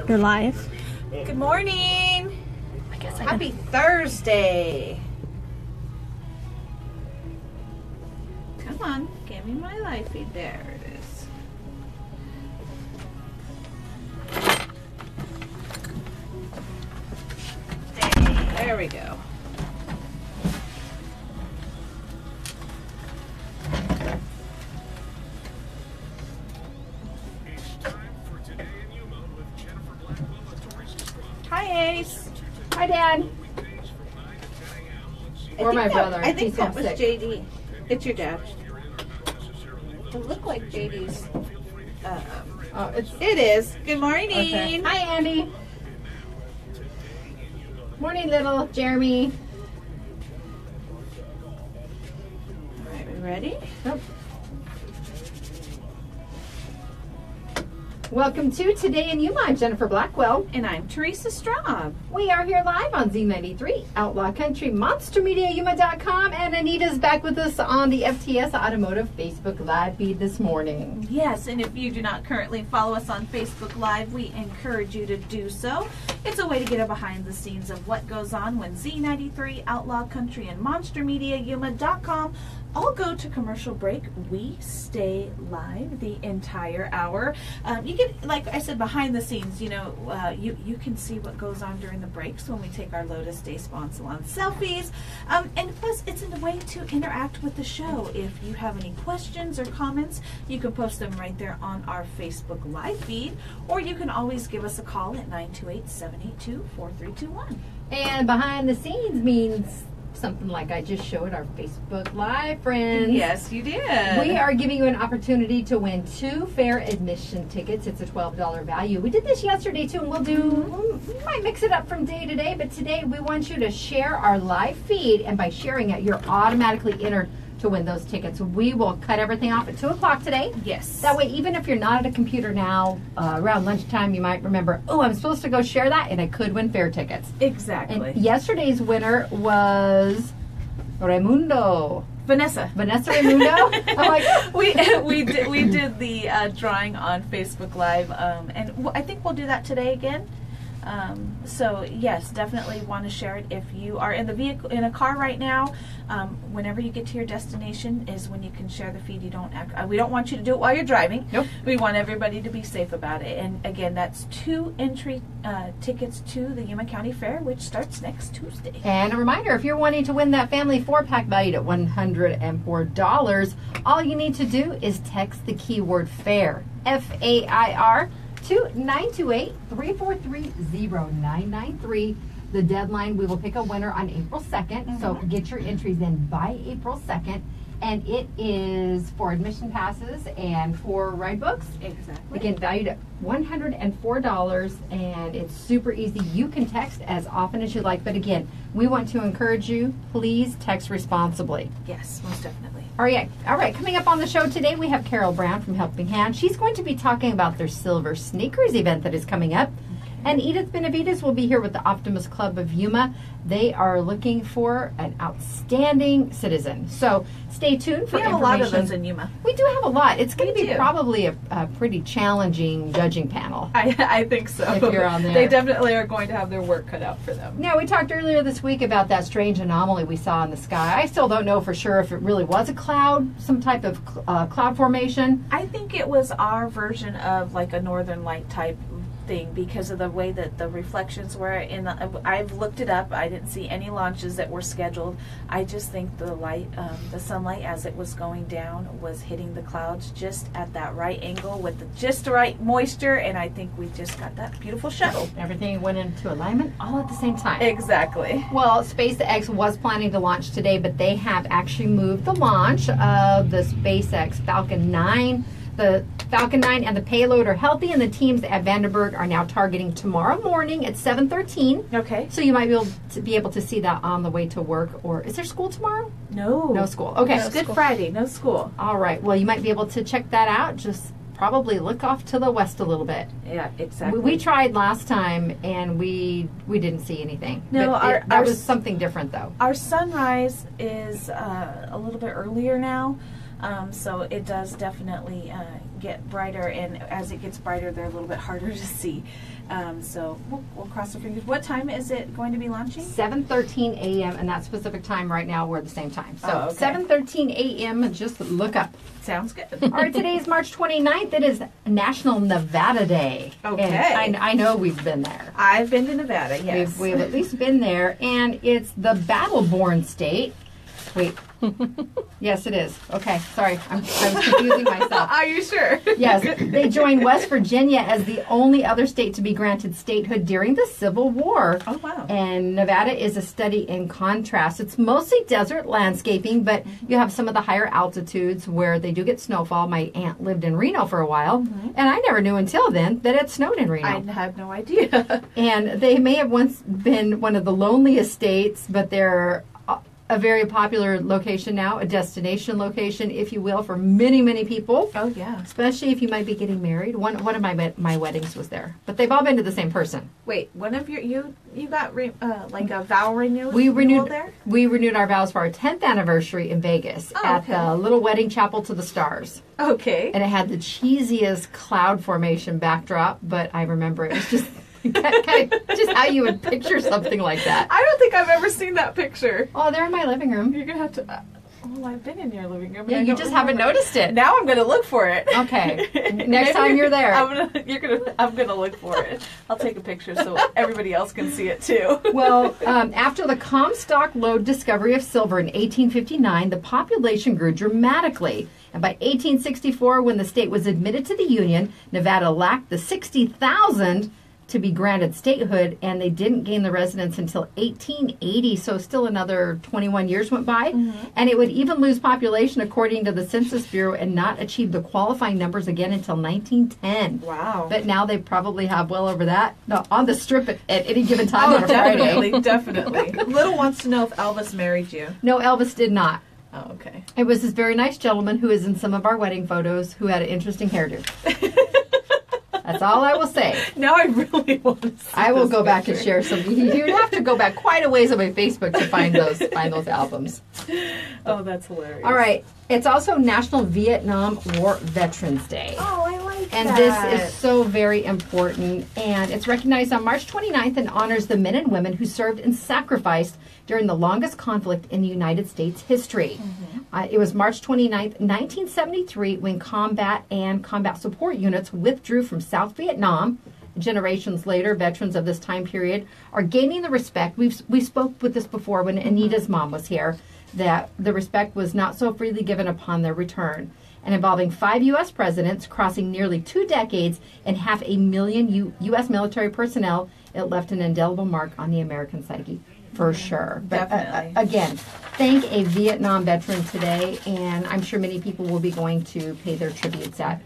You're live. Good morning. Happy Thursday. Come on, give me my live feed. There it is. There we go. Hi, Ace. Hi, Dad. Or my brother. I think that was sick. JD. It's your dad. It looked like JD's. It is. Good morning. Okay. Hi, Andy. Morning, little Jeremy. All right, we ready? Nope. Welcome to Today in Yuma. I'm Jennifer Blackwell. And I'm Teresa Straub. We are here live on Z93, Outlaw Country, MonsterMediaYuma.com, and Anita's back with us on the FTS Automotive Facebook Live feed this morning. Yes, and if you do not currently follow us on Facebook Live, we encourage you to do so. It's a way to get a behind the scenes of what goes on when Z93, Outlaw Country, and MonsterMediaYuma.com all go to commercial break. We stay live the entire hour. You get, like I said, behind the scenes, you know, you can see what goes on during the breaks when we take our Lotus Day Spawn Salon selfies. And plus, it's a way to interact with the show. If you have any questions or comments, you can post them right there on our Facebook Live feed, or you can always give us a call at 928-782-4321. And behind the scenes means something like I just showed our Facebook Live friends. Yes, you did. We are giving you an opportunity to win 2 fair admission tickets. It's a $12 value. We did this yesterday too, and we might mix it up from day to day, but today we want you to share our live feed, and by sharing it, you're automatically entered to win those tickets. We will cut everything off at 2 o'clock today. Yes. That way, even if you're not at a computer now, around lunchtime, you might remember, oh, I'm supposed to go share that, and I could win fair tickets. Exactly. And yesterday's winner was Raimundo. Vanessa Raimundo. I'm like, we did the drawing on Facebook Live, and I think we'll do that today again. So yes, definitely want to share it. If you are in the vehicle, in a car right now, whenever you get to your destination is when you can share the feed. You don't we don't want you to do it while you're driving. Nope. We want everybody to be safe about it. And again, that's 2 entry tickets to the Yuma County Fair, which starts next Tuesday. and a reminder, if you're wanting to win that family 4-pack valued at $104, all you need to do is text the keyword FAIR, F-A-I-R, to 928-343-0993. The deadline, we will pick a winner on April 2nd. So get your entries in by April 2nd. And it is for admission passes and for ride books. Exactly. Again, valued at $104, and it's super easy. You can text as often as you like, but again, we want to encourage you, please text responsibly. Yes, most definitely. All right, coming up on the show today, we have Carol Brown from Helping Hand. She's going to be talking about their Silver Sneakers event that is coming up. And Edith Benavides will be here with the Optimus Club of Yuma. They are looking for an outstanding citizen. So stay tuned for We have information. a lot of those in Yuma. We do have a lot. It's going to We be do. probably a pretty challenging judging panel. I think so. If you're on there. They definitely are going to have their work cut out for them. Now, we talked earlier this week about that strange anomaly we saw in the sky. I still don't know for sure if it really was a cloud, some type of cloud formation. I think it was our version of like a northern light type thing because of the way that the reflections were in the, I've looked it up. I didn't see any launches that were scheduled. I just think the light, the sunlight as it was going down was hitting the clouds just at that right angle with just the right moisture, and I think we just got that beautiful shuttle. Everything went into alignment all at the same time. Exactly. Well, SpaceX was planning to launch today, but they have actually moved the launch of the SpaceX Falcon 9. The Falcon 9 and the payload are healthy, and the teams at Vandenberg are now targeting tomorrow morning at 7:13. Okay. So you might be able to see that on the way to work. Or is there school tomorrow? No. No school. Okay. It's Good Friday. No school. All right. Well, you might be able to check that out. Just probably look off to the west a little bit. Yeah, exactly. We tried last time, and we didn't see anything. No, But that was something different, though. Our sunrise is a little bit earlier now. So it does definitely get brighter, and as it gets brighter, they're a little bit harder to see. So we'll cross our fingers. What time is it going to be launching? 7:13 a.m. and that specific time right now we're at the same time. So 7:13 a.m. Just look up. Sounds good. All right, today is March 29th. It is National Nevada Day. Okay. And I know we've been there. I've been to Nevada, yes. We've at least been there, and it's the battle-born state. Wait. Yes, it is. Okay, sorry. I was confusing myself. Are you sure? Yes. They joined West Virginia as the only other state to be granted statehood during the Civil War. Oh, wow. And Nevada is a study in contrast. It's mostly desert landscaping, but you have some of the higher altitudes where they do get snowfall. My aunt lived in Reno for a while, and I never knew until then that it snowed in Reno. I had no idea. And they may have once been one of the loneliest states, but they're a very popular location now, a destination location, if you will, for many, many people. Oh, yeah. Especially if you might be getting married. One of my weddings was there. But they've all been to the same person. Wait, one of you got like a vow renewal there? We renewed our vows for our 10th anniversary in Vegas at the little wedding chapel to the stars. Okay. And it had the cheesiest cloud formation backdrop, but I remember it was just... kind of just how you would picture something like that. I don't think I've ever seen that picture. Oh, they're in my living room. You're gonna have to. Well, I've been in your living room. Yeah, you just haven't noticed it. Now I'm gonna look for it. Okay. Next time you're there, I'm gonna look for it. I'll take a picture so everybody else can see it too. Well, after the Comstock lode discovery of silver in 1859, the population grew dramatically. And by 1864, when the state was admitted to the Union, Nevada lacked the 60,000 to be granted statehood, and they didn't gain the residence until 1880, so still another 21 years went by. And it would even lose population according to the Census Bureau and not achieve the qualifying numbers again until 1910. Wow. But now they probably have well over that on the strip at any given time on a Friday. Definitely. Little wants to know if Elvis married you. No, Elvis did not. Oh, okay. It was this very nice gentleman who is in some of our wedding photos who had an interesting hairdo. That's all I will say. Now I really want to see I will go back picture. and share some. You'd have to go back quite a ways on my Facebook to find those albums. Oh, that's hilarious. All right. It's also National Vietnam War Veterans Day. Oh, I like And that. this is so very important. And it's recognized on March 29th and honors the men and women who served and sacrificed during the longest conflict in the United States history. It was March 29th, 1973, when combat and combat support units withdrew from South Vietnam. Generations later, veterans of this time period are gaining the respect. We spoke with this before when Anita's mom was here, that the respect was not so freely given upon their return. And involving 5 U.S. presidents, crossing nearly 2 decades, and 500,000 U.S. military personnel, it left an indelible mark on the American psyche, for sure. But Definitely. Again, thank a Vietnam veteran today, and I'm sure many people will be going to pay their tributes at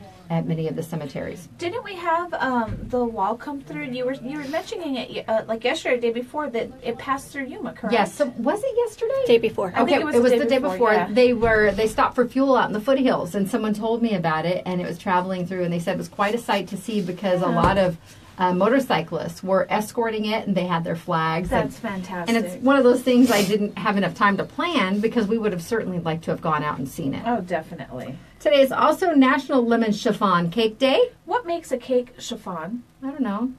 many of the cemeteries. Didn't we have the wall come through? You were mentioning it like yesterday, or the day before, that it passed through Yuma, correct? Yes. So was it yesterday? Day before. I think Okay, it was the day before. yeah. They stopped for fuel out in the foothills, and someone told me about it, and it was traveling through, and they said it was quite a sight to see because a lot of motorcyclists were escorting it, and they had their flags. That's fantastic. And it's one of those things I didn't have enough time to plan because we would have certainly liked to have gone out and seen it. Oh, definitely. Today is also National Lemon Chiffon Cake Day. What makes a cake chiffon? I don't know.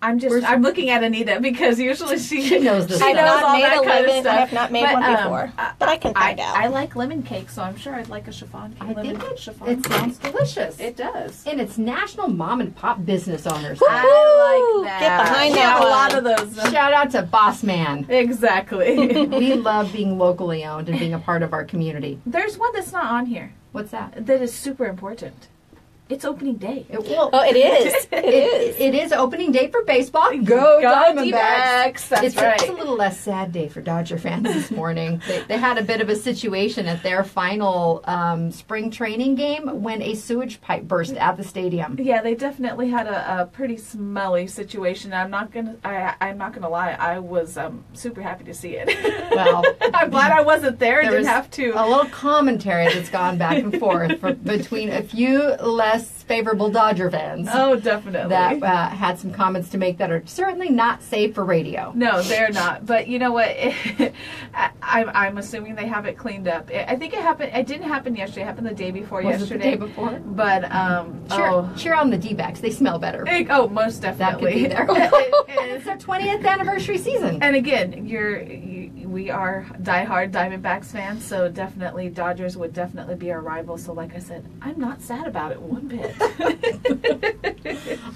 I'm looking at Anita because usually she knows this she I have stuff. knows not all made that a kind of lemon. stuff. I have not made one before, but I can find out. I like lemon cake, so I'm sure I'd like a chiffon cake. I think chiffon. it sounds delicious. It does. And it's National Mom and Pop Business Owners. I like that. Get behind We that have one. a lot of those. Shout out to Boss Man. Exactly. We love being locally owned and being a part of our community. There's one that's not on here What's that? that is super important. It's opening day. Oh, it is. It is. It is opening day for baseball. Go Diamondbacks! D-backs. That's It's right. a little less sad day for Dodger fans this morning. They had a bit of a situation at their final spring training game when a sewage pipe burst at the stadium. Yeah, they definitely had a pretty smelly situation. I'm not gonna lie. I was super happy to see it. Well, I'm glad I wasn't there and there didn't was have to. a little commentary that's gone back and forth between a few less favorable Dodger fans. Oh, definitely. That had some comments to make that are certainly not safe for radio. No, they're not. But you know what? I'm assuming they have it cleaned up. I think it happened. It didn't happen yesterday. It happened the day before yesterday. It the day before? But cheer on the D-backs. They smell better. Most definitely. That could be there. It's their 20th anniversary season. And again, we are diehard Diamondbacks fans, so definitely Dodgers would definitely be our rival. So like I said, I'm not sad about it one bit.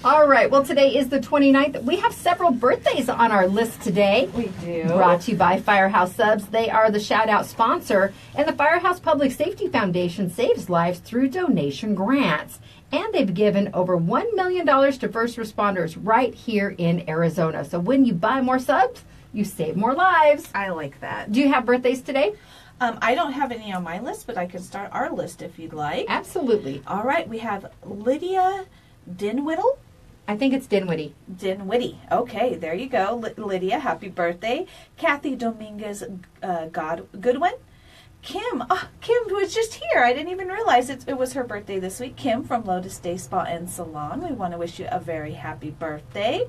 All right. Well, today is the 29th. We have several birthdays on our list today. We do. Brought to you by Firehouse Subs. They are the shout-out sponsor, and the Firehouse Public Safety Foundation saves lives through donation grants. And they've given over $1 million to first responders right here in Arizona. So when you buy more subs, you save more lives. I like that. Do you have birthdays today? I don't have any on my list, but I can start our list if you'd like. Absolutely. All right. We have Lydia Dinwiddle. I think it's Dinwiddie. Dinwiddie. Okay, there you go. Lydia, happy birthday. Kathy Dominguez Goodwin. Kim. Oh, Kim was just here. I didn't even realize it was her birthday this week. Kim from Lotus Day Spa and Salon. We want to wish you a very happy birthday.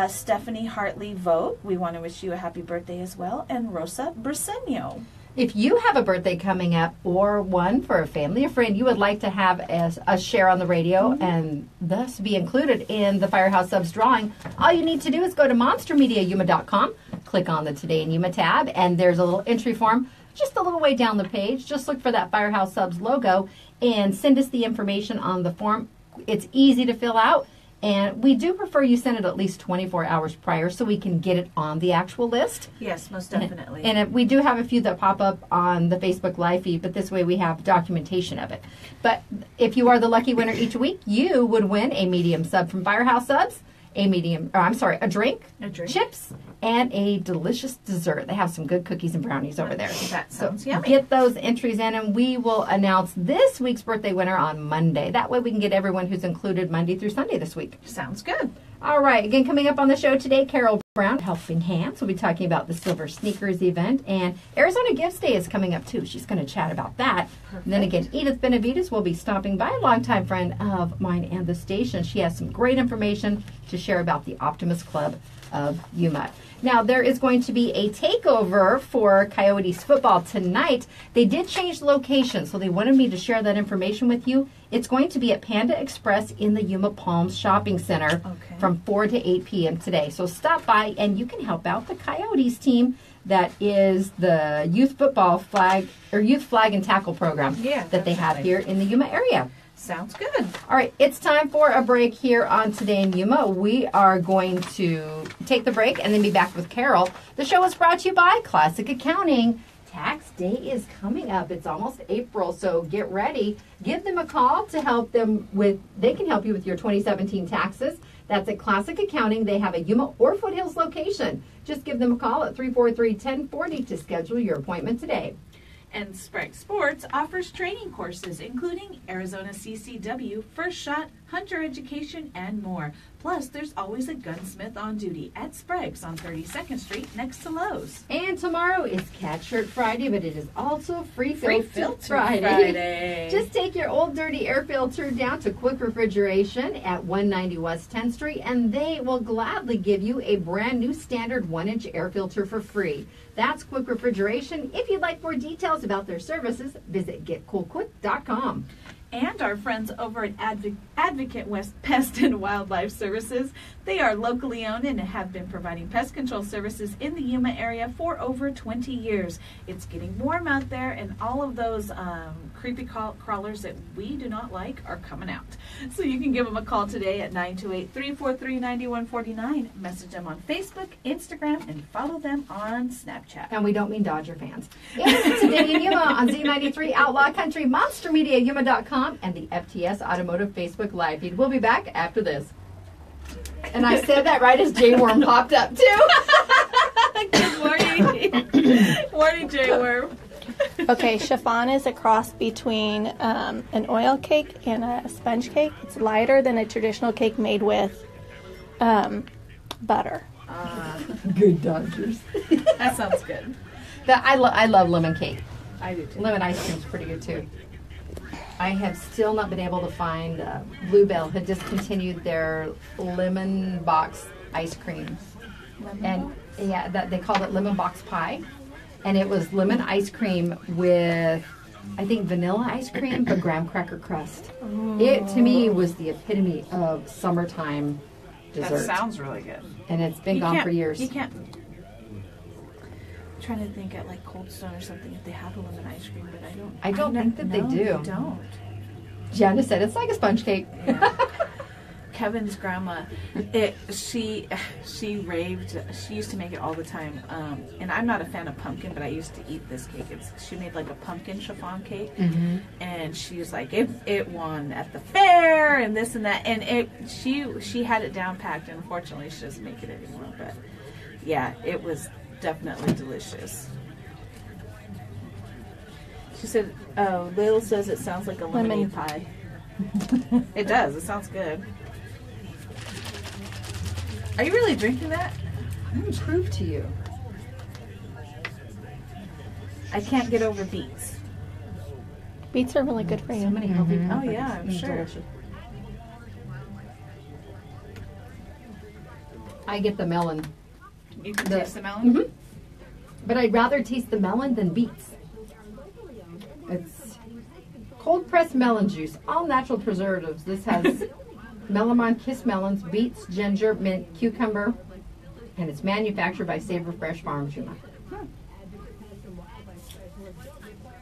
Stephanie Hartley Vogt. We want to wish you a happy birthday as well. And Rosa Briseño. If you have a birthday coming up or one for a family or friend you would like to have as a share on the radio and thus be included in the Firehouse Subs drawing, all you need to do is go to monstermediayuma.com, click on the Today in Yuma tab, and there's a little entry form just a little way down the page. Just look for that Firehouse Subs logo and send us the information on the form. It's easy to fill out. And we do prefer you send it at least 24 hours prior so we can get it on the actual list. Yes, most definitely. And we do have a few that pop up on the Facebook Live feed, but this way we have documentation of it. But if you are the lucky winner each week, you would win a medium sub from Firehouse Subs, a drink, chips, and a delicious dessert. They have some good cookies and brownies over there. That sounds yummy. Get those entries in, and we will announce this week's birthday winner on Monday. That way we can get everyone who's included Monday through Sunday this week. Sounds good. All right. Again, coming up on the show today, Carol Brown, Helping Hands. We'll be talking about the Silver Sneakers event, and Arizona Gifts Day is coming up, too. She's going to chat about that. Perfect. And then again, Edith Benavides will be stopping by, a longtime friend of mine and the station. She has some great information to share about the Optimist Club of Yuma. Now, there is going to be a takeover for Coyotes football tonight. They did change the location, so they wanted me to share that information with you. It's going to be at Panda Express in the Yuma Palms Shopping Center from 4 to 8 p.m. today. So stop by, and you can help out the Coyotes team that is the youth football flag and tackle program that they have here in the Yuma area. Sounds good. All right, it's time for a break here on Today in Yuma. We are going to take the break and then be back with Carol. The show is brought to you by Classic Accounting. Tax day is coming up. It's almost April, so get ready. Give them a call to help them with, they can help you with your 2017 taxes. That's at Classic Accounting. They have a Yuma or Foothills location. Just give them a call at 343-1040 to schedule your appointment today. And Sprague Sports offers training courses including Arizona CCW, First Shot, Hunter Education, and more. Plus, there's always a gunsmith on duty at Sprague's on 32nd Street next to Lowe's. And tomorrow is Cat Shirt Friday, but it is also Free Filter Friday. Friday. Just take your old dirty air filter down to Quick Refrigeration at 190 West 10th Street, and they will gladly give you a brand new standard 1-inch air filter for free. That's Quick Refrigeration. If you'd like more details about their services, visit getcoolquick.com. And our friends over at Advocate West Pest and Wildlife Services. They are locally owned and have been providing pest control services in the Yuma area for over 20 years. It's getting warm out there, and all of those creepy crawlers that we do not like are coming out. So you can give them a call today at 928-343-9149. Message them on Facebook, Instagram, and follow them on Snapchat. And we don't mean Dodger fans. It's Today in Yuma on Z93 Outlaw Country, MonsterMediaYuma.com, and the FTS Automotive Facebook Live feed. We'll be back after this. And I said that right as J Worm popped up too. Good morning. Morning, J Worm. Okay, chiffon is a cross between an oil cake and a sponge cake. It's lighter than a traditional cake made with butter. Good Dodgers. That sounds good. I love lemon cake. I do too. Lemon ice cream's pretty good too. I have still not been able to find. Bluebell had discontinued their lemon box ice cream, and they called it lemon box pie, and it was lemon ice cream with, I think, vanilla ice cream but graham cracker crust. It to me was the epitome of summertime dessert. That sounds really good. And it's been gone for years. You can't. I'm trying to think at like Cold Stone or something if they have a lemon ice cream, but I don't think that they do. They don't. Janice said it's like a sponge cake. Yeah. Kevin's grandma, she raved. She used to make it all the time. And I'm not a fan of pumpkin, but I used to eat this cake. She made like a pumpkin chiffon cake, and she was like, it won at the fair and this and that. And she had it down packed. And unfortunately, she doesn't make it anymore. But yeah, it was definitely delicious. She said, Lil says it sounds like a lemonade pie. It does. It sounds good. Are you really drinking that? I'm going to prove to you. I can't get over beets. Beets are really good for you. So many healthy Oh yeah, I'm sure. Delicious. I get the melon. You can taste the melon? But I'd rather taste the melon than beets. It's cold pressed melon juice, all natural preservatives. This has Melamon Kiss melons, beets, ginger, mint, cucumber, and it's manufactured by Savor Fresh Farms, Yuma.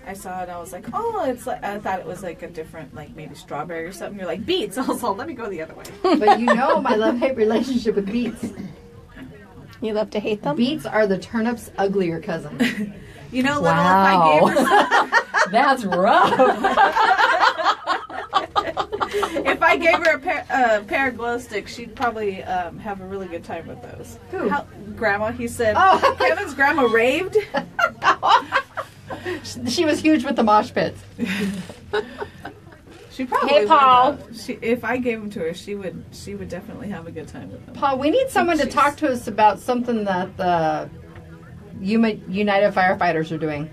I saw it and I was like, oh, it's like, I thought it was like a different, like maybe strawberry or something. You're like, beets. Also, let me go the other way. But you know my love-hate relationship with beets. You love to hate them? Beets are the turnip's uglier cousin. You know, Little, if I gave her That's rough. if I gave her a pair of glow sticks, she'd probably have a really good time with those. Who? Grandma, he said. Oh. Kevin's grandma raved. She was huge with the mosh pits. She probably Hey, Paul. would. If I gave them to her, she would definitely have a good time with them. Paul, we need someone to talk to us about something that the Yuma United Firefighters are doing.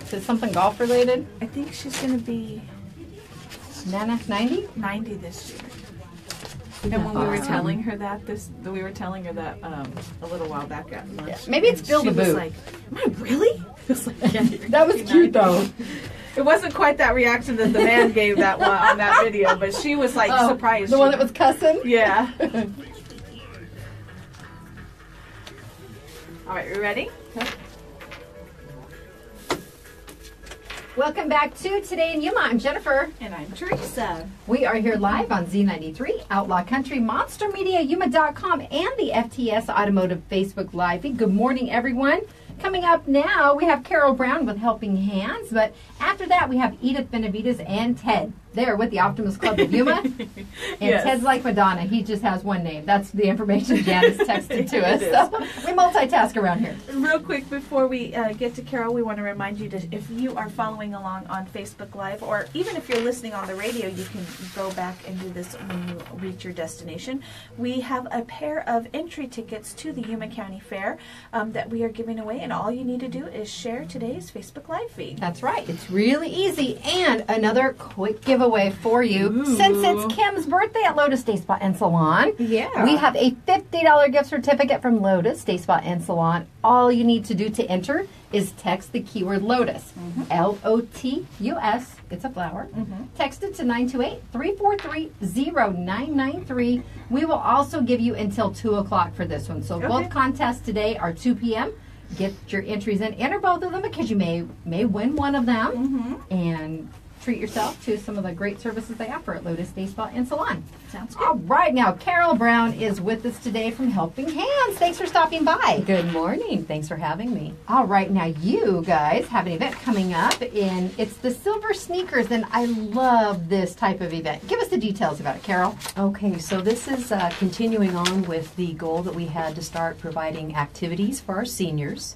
Is it something golf related? I think she's going to be Nana, 90? 90 this year. And when we were telling her that, a little while back at lunch. Yeah. Maybe it's Bill the She was Boot. like, am I really? I was like, yeah, That was cute though. It wasn't quite that reaction that the man gave that one on that video, but she was like surprised. The one that was cussing? Yeah. All right, you ready? Welcome back to Today in Yuma. I'm Jennifer. And I'm Teresa. We are here live on Z93, Outlaw Country, Monster Media, Yuma.com, and the FTS Automotive Facebook Live. Good morning, everyone. Coming up now, we have Carol Brown with Helping Hands, but after that, we have Edith Benavides and Ted. They're with the Optimus Club of Yuma. And Yes. Ted's like Madonna. He just has one name. That's the information Janice texted to us. So we multitask around here. Real quick before we get to Carol, we want to remind you to, if you are following along on Facebook Live, or even if you're listening on the radio, you can go back and do this when you reach your destination. We have a pair of entry tickets to the Yuma County Fair that we are giving away, and all you need to do is share today's Facebook Live feed. That's right. It's really easy. And another quick giveaway for you. Since it's Kim's birthday at Lotus Day Spa and Salon, Yeah. we have a $50 gift certificate from Lotus Day Spa and Salon. All you need to do to enter is text the keyword Lotus. Lotus. It's a flower. Text it to 928-343-0993. We will also give you until 2 o'clock for this one. So both contests today are 2 p.m. Get your entries in. Enter both of them because you may win one of them. And treat yourself to some of the great services they offer at Lotus Day Spa and Salon. Sounds good. All right, now Carol Brown is with us today from Helping Hands. Thanks for stopping by. Good morning. Thanks for having me. All right, now you guys have an event coming up, and it's the Silver Sneakers, and I love this type of event. Give us the details about it, Carol. Okay, so this is continuing on with the goal that we had to start providing activities for our seniors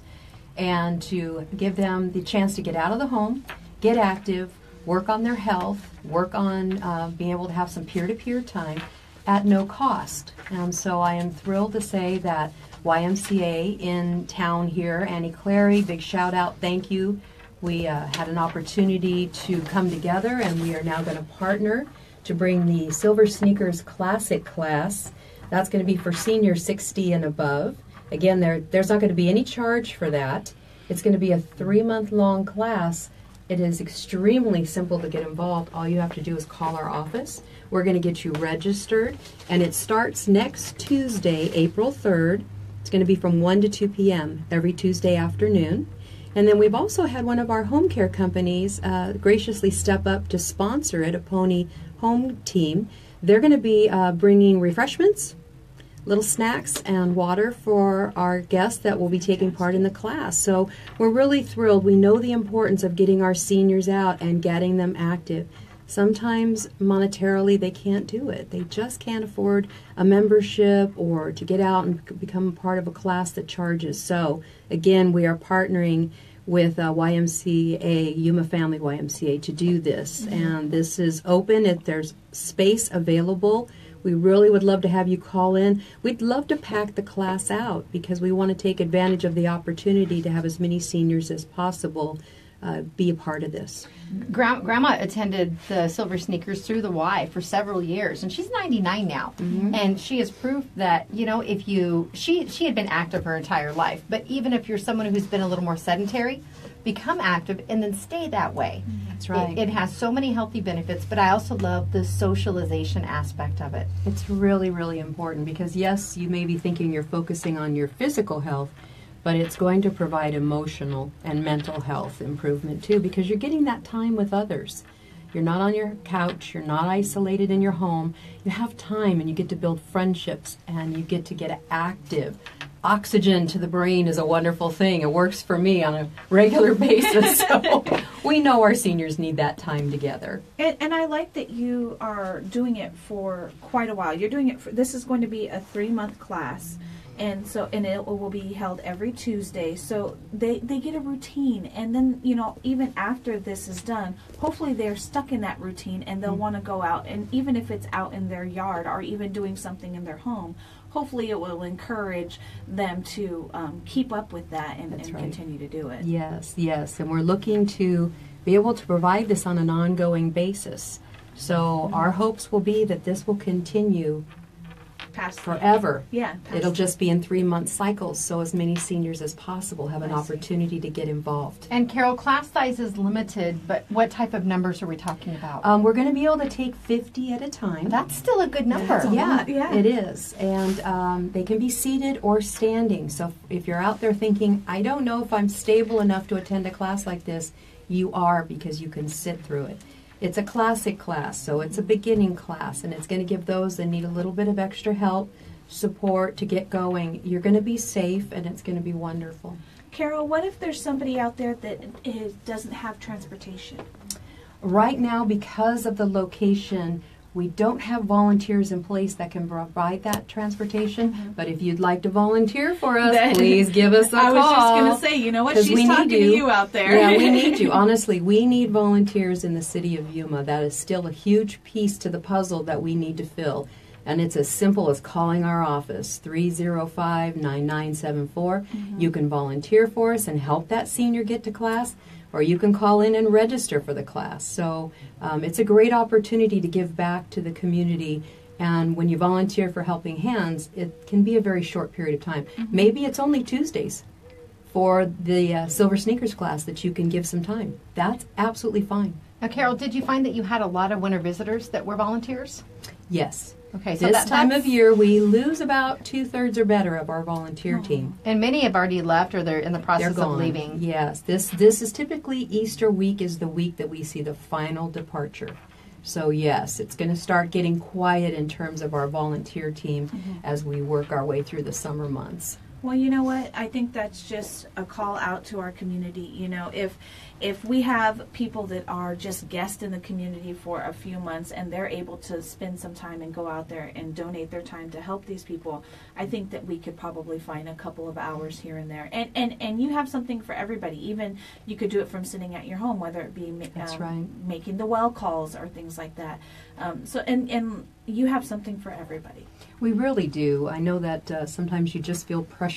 and to give them the chance to get out of the home, get active, work on their health, work on being able to have some peer-to-peer time at no cost. And so I am thrilled to say that YMCA in town here, Annie Clary, big shout out, thank you. we had an opportunity to come together, and we are now going to partner to bring the Silver Sneakers Classic class. That's going to be for seniors 60 and above. Again, there's not going to be any charge for that. It's going to be a 3-month-long class. It is extremely simple to get involved. All you have to do is call our office. We're going to get you registered, and it starts next Tuesday, April 3rd. It's going to be from 1 to 2 p.m. every Tuesday afternoon. And then we've also had one of our home care companies graciously step up to sponsor it, a Pony Home Team. They're going to be bringing refreshments, little snacks, and water for our guests that will be taking part in the class. So we're really thrilled. We know the importance of getting our seniors out and getting them active. Sometimes monetarily they can't do it. They just can't afford a membership or to get out and become part of a class that charges. So again, we are partnering with YMCA, Yuma Family YMCA, to do this. And this is open. If there's space available, we really would love to have you call in. We'd love to pack the class out because we want to take advantage of the opportunity to have as many seniors as possible be a part of this. Grandma attended the Silver Sneakers through the Y for several years, and she's 99 now. And she has proved that, you know, if you, she had been active her entire life, but even if you're someone who's been a little more sedentary, become active and then stay that way. That's right. It has so many healthy benefits, but I also love the socialization aspect of it. It's really, really important because, yes, you may be thinking you're focusing on your physical health, but it's going to provide emotional and mental health improvement too, because you're getting that time with others. You're not on your couch, you're not isolated in your home. You have time and you get to build friendships and you get to get active. Oxygen to the brain is a wonderful thing. It works for me on a regular basis. So we know our seniors need that time together. And I like that you are doing it for quite a while. You're doing it for, this is going to be a 3-month class. And it will be held every Tuesday. So they get a routine. And then, you know, even after this is done, hopefully they're stuck in that routine and they'll want to go out. And even if it's out in their yard or even doing something in their home, hopefully it will encourage them to keep up with that and Right. continue to do it. Yes, yes. And we're looking to be able to provide this on an ongoing basis. So our hopes will be that this will continue Past forever. Yeah. It'll just be in 3-month cycles, so as many seniors as possible have an I see. opportunity to get involved. And Carol, class size is limited, but what type of numbers are we talking about? We're going to be able to take 50 at a time. That's still a good number. That's a lot, yeah. It is. And they can be seated or standing. So if you're out there thinking, I don't know if I'm stable enough to attend a class like this, you are, because you can sit through it. It's a classic class, so it's a beginning class, and it's going to give those that need a little bit of extra help, support to get going. You're going to be safe, and it's going to be wonderful. Carol, what if there's somebody out there that doesn't have transportation? Right now, because of the location, we don't have volunteers in place that can provide that transportation, but if you'd like to volunteer for us, please give us a call. I was just going to say, you know what, 'Cause she's we talking need to you. you out there. Yeah, we need you. Honestly, we need volunteers in the city of Yuma. That is still a huge piece to the puzzle that we need to fill. And it's as simple as calling our office, 305-9974. You can volunteer for us and help that senior get to class, or you can call in and register for the class. So it's a great opportunity to give back to the community. And when you volunteer for Helping Hands, it can be a very short period of time. Maybe it's only Tuesdays for the Silver Sneakers class that you can give some time. That's absolutely fine. Now, Carol, did you find that you had a lot of winter visitors that were volunteers? Yes. Okay, so This time of that's- year, we lose about 2/3 or better of our volunteer team. And many have already left, or they're in the They're process of gone. leaving. Yes, this is typically Easter week is the week that we see the final departure. So yes, it's going to start getting quiet in terms of our volunteer team as we work our way through the summer months. Well, you know what? I think that's just a call out to our community. You know, if we have people that are just guests in the community for a few months and they're able to spend some time and go out there and donate their time to help these people, I think that we could probably find a couple of hours here and there. And you have something for everybody. Even you could do it from sitting at your home, whether it be That's right. making the well calls or things like that. And you have something for everybody. We really do. I know that sometimes you just feel pressured.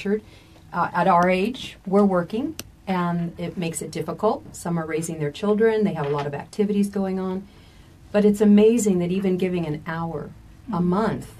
At our age, we're working. and it makes it difficult. Some are raising their children. They have a lot of activities going on. But it's amazing that even giving an hour a month,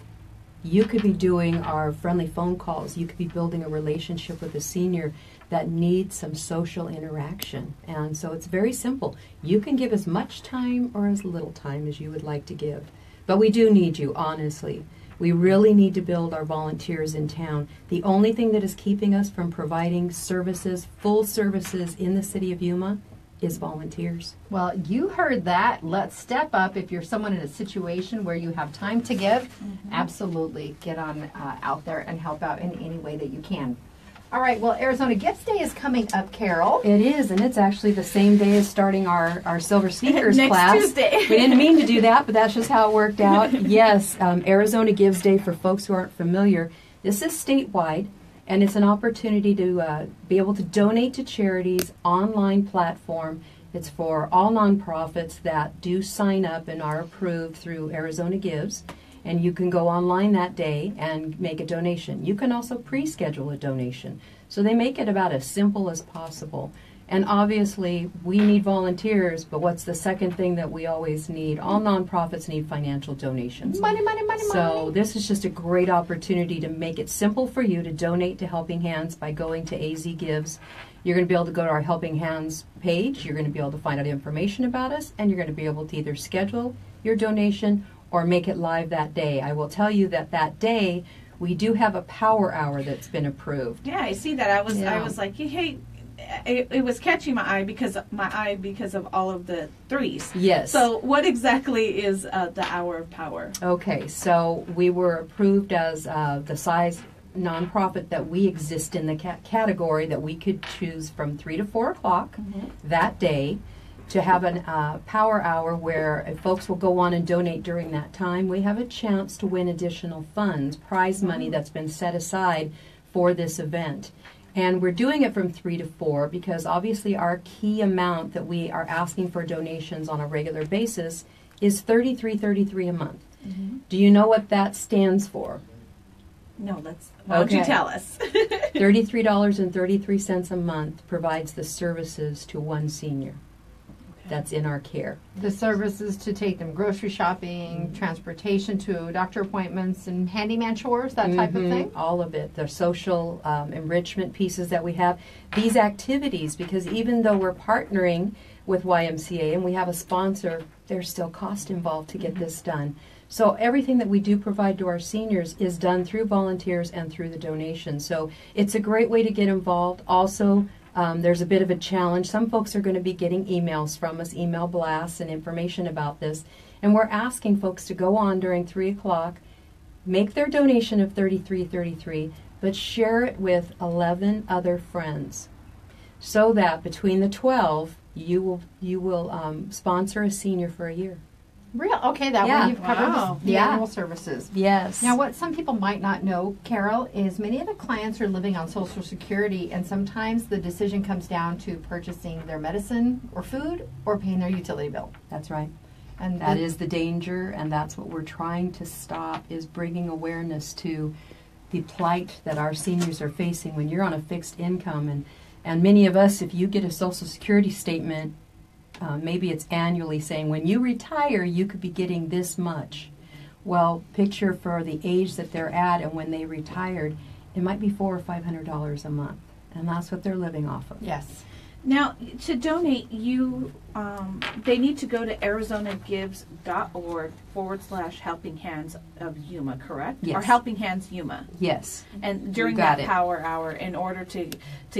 you could be doing our friendly phone calls. You could be building a relationship with a senior that needs some social interaction. And so it's very simple. You can give as much time or as little time as you would like to give. But we do need you, honestly. We really need to build our volunteers in town. The only thing that is keeping us from providing services, full services in the city of Yuma, is volunteers. Well, you heard that. Let's step up. If you're someone in a situation where you have time to give, absolutely get on out there and help out in any way that you can. All right, well, Arizona Gifts Day is coming up, Carol. It is, and it's actually the same day as starting our Silver Sneakers Next class. Tuesday. We didn't mean to do that, but that's just how it worked out. Yes, Arizona Gives Day, for folks who aren't familiar, this is statewide, and it's an opportunity to be able to donate to charities, online platform. It's for all nonprofits that do sign up and are approved through Arizona Gives. And you can go online that day and make a donation. You can also pre-schedule a donation. So they make it about as simple as possible. And obviously, we need volunteers, but what's the second thing that we always need? All nonprofits need financial donations. Money, money, money, So money. this is just a great opportunity to make it simple for you to donate to Helping Hands by going to AZ Gives. You're going to be able to go to our Helping Hands page. You're going to be able to find out information about us, and you're going to be able to either schedule your donation or make it live that day. I will tell you that that day we do have a power hour that's been approved. Yeah, I see that. I was Yeah. like, hey, it was catching my eye because of all of the threes. Yes. So what exactly is the hour of power? Okay, so we were approved as the size nonprofit that we exist in the category that we could choose from 3 to 4 o'clock that day to have a power hour where if folks will go on and donate during that time, we have a chance to win additional funds, prize money that's been set aside for this event. And we're doing it from 3 to 4 because obviously our key amount that we are asking for donations on a regular basis is $33.33 a month. Do you know what that stands for? No, why don't you Okay. tell us? $33.33 a month provides the services to one senior that's in our care. The services to take them grocery shopping, transportation to doctor appointments, and handyman chores, that type of thing. All of it. The social enrichment pieces that we have. These activities, because even though we're partnering with YMCA and we have a sponsor, there's still cost involved to get this done. So everything that we do provide to our seniors is done through volunteers and through the donation. So it's a great way to get involved. Also, there's a bit of a challenge. Some folks are going to be getting emails from us, email blasts and information about this. And we're asking folks to go on during 3 o'clock, make their donation of $33.33, but share it with 11 other friends so that between the 12, you will sponsor a senior for a year. Real? Okay, that Yeah. way you've covered Wow. the Yeah. annual services. Yes. Now, what some people might not know, Carol, is many of the clients are living on Social Security, and sometimes the decision comes down to purchasing their medicine or food or paying their utility bill. That's right. And That is the danger, and that's what we're trying to stop, is bringing awareness to the plight that our seniors are facing when you're on a fixed income. And many of us, if you get a Social Security statement, maybe it's annually saying, when you retire, you could be getting this much. Well, picture for the age that they're at and when they retired, it might be $400 or $500 a month. And that's what they're living off of. yes. Now, to donate, they need to go to arizonagives.org/Helping Hands of Yuma, correct? Yes. Or Helping Hands Yuma. Yes. And during got that it. power hour, in order to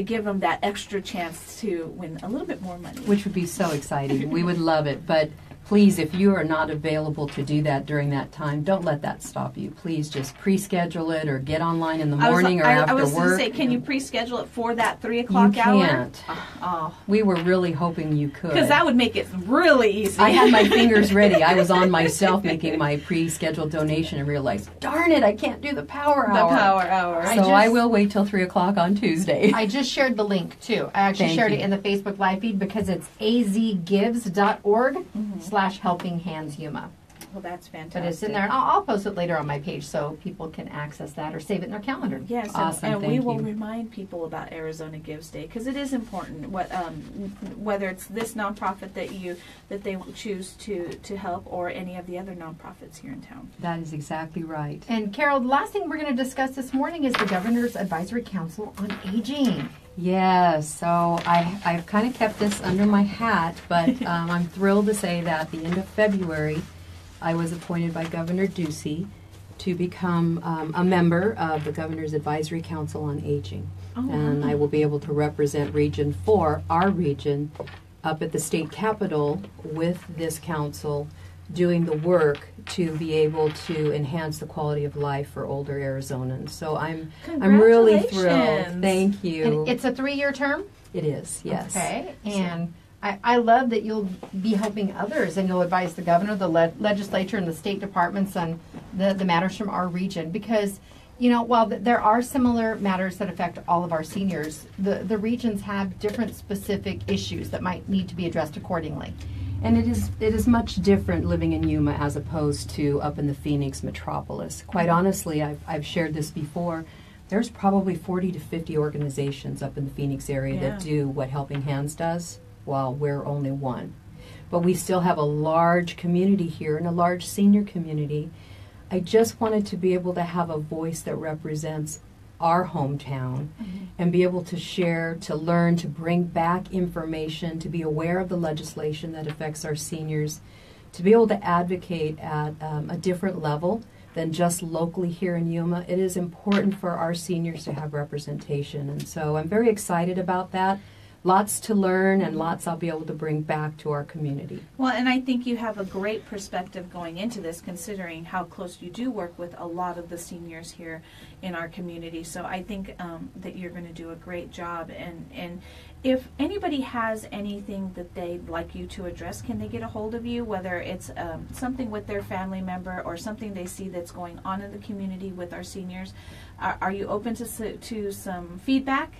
give them that extra chance to win a little bit more money. Which would be so exciting. We would love it. But please, if you are not available to do that during that time, don't let that stop you. Please just pre-schedule it or get online in the morning or after I was work. going to say, can you pre-schedule it for that 3 o'clock You hour? can't. Oh, We were really hoping you could. because that would make it really easy. I had my fingers ready. I was on myself making my pre-scheduled donation and realized, darn it, I can't do the power the hour. power hour. So I will wait till 3 o'clock on Tuesday. I just shared the link, too. I actually Thank shared you. it in the Facebook live feed because it's azgives.org/Helping Hands Yuma. Well, that's fantastic. But it's in there, and I'll post it later on my page so people can access that or save it in their calendar. Yes, Awesome, and we thank will you. remind people about Arizona Gives Day because it is important. Whether it's this nonprofit that they choose to help, or any of the other nonprofits here in town. That is exactly right. And Carol, the last thing we're going to discuss this morning is the Governor's Advisory Council on Aging. Yes, so I've kind of kept this under my hat, but I'm thrilled to say that at the end of February, I was appointed by Governor Ducey to become a member of the Governor's Advisory Council on Aging. Oh, And I will be able to represent Region 4, our region, up at the state capitol with this council, doing the work to be able to enhance the quality of life for older Arizonans. So I'm really thrilled. Congratulations. Thank you. And it's a 3-year term? It is, yes. Okay, and I love that you'll be helping others and you'll advise the governor, the legislature, and the state departments on the matters from our region because, you know, while there are similar matters that affect all of our seniors, the regions have different specific issues that might need to be addressed accordingly. And it is much different living in Yuma as opposed to up in the Phoenix metropolis. Quite honestly, I've shared this before. There's probably 40 to 50 organizations up in the Phoenix area that do what Helping Hands does, while we're only one. But we still have a large community here and a large senior community. I just wanted to be able to have a voice that represents our hometown and be able to share, to learn, to bring back information, to be aware of the legislation that affects our seniors, to be able to advocate at a different level than just locally here in Yuma. It is important for our seniors to have representation, and so I'm very excited about that. Lots to learn and lots I'll be able to bring back to our community. Well, and I think you have a great perspective going into this, considering how close you do work with a lot of the seniors here in our community. So I think that you're going to do a great job. And if anybody has anything that they'd like you to address, can they get a hold of you, whether it's something with their family member or something they see that's going on in the community with our seniors? Are you open to some feedback?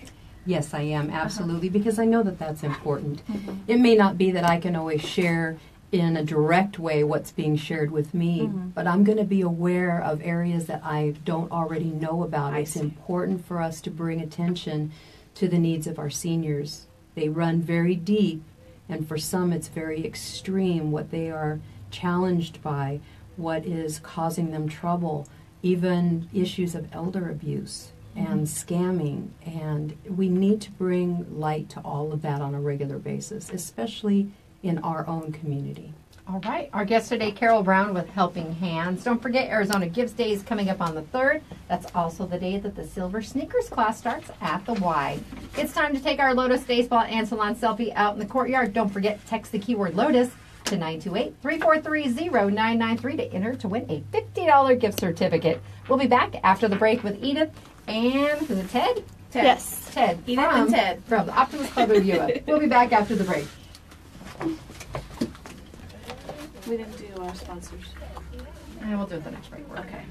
Yes, I am, absolutely, because I know that that's important. It may not be that I can always share in a direct way what's being shared with me, but I'm going to be aware of areas that I don't already know about. It's important for us to bring attention to the needs of our seniors. They run very deep, and for some it's very extreme what they are challenged by, what is causing them trouble, even issues of elder abuse and scamming, and we need to bring light to all of that on a regular basis, especially in our own community. All right, our guest today, Carol Brown with Helping Hands. Don't forget, Arizona Gives Day is coming up on the 3rd. That's also the day that the Silver Sneakers class starts at the Y. It's time to take our Lotus Day Spa and Salon selfie out in the courtyard. Don't forget, text the keyword Lotus to 928-343-0993 to enter to win a $50 gift certificate. We'll be back after the break with Edith and, is it Ted? Ted. Yes. Ted. Edith and Ted. From the Optimist Club of Yuma. We'll be back after the break. We didn't do our sponsors. And we'll do it the next break. Okay.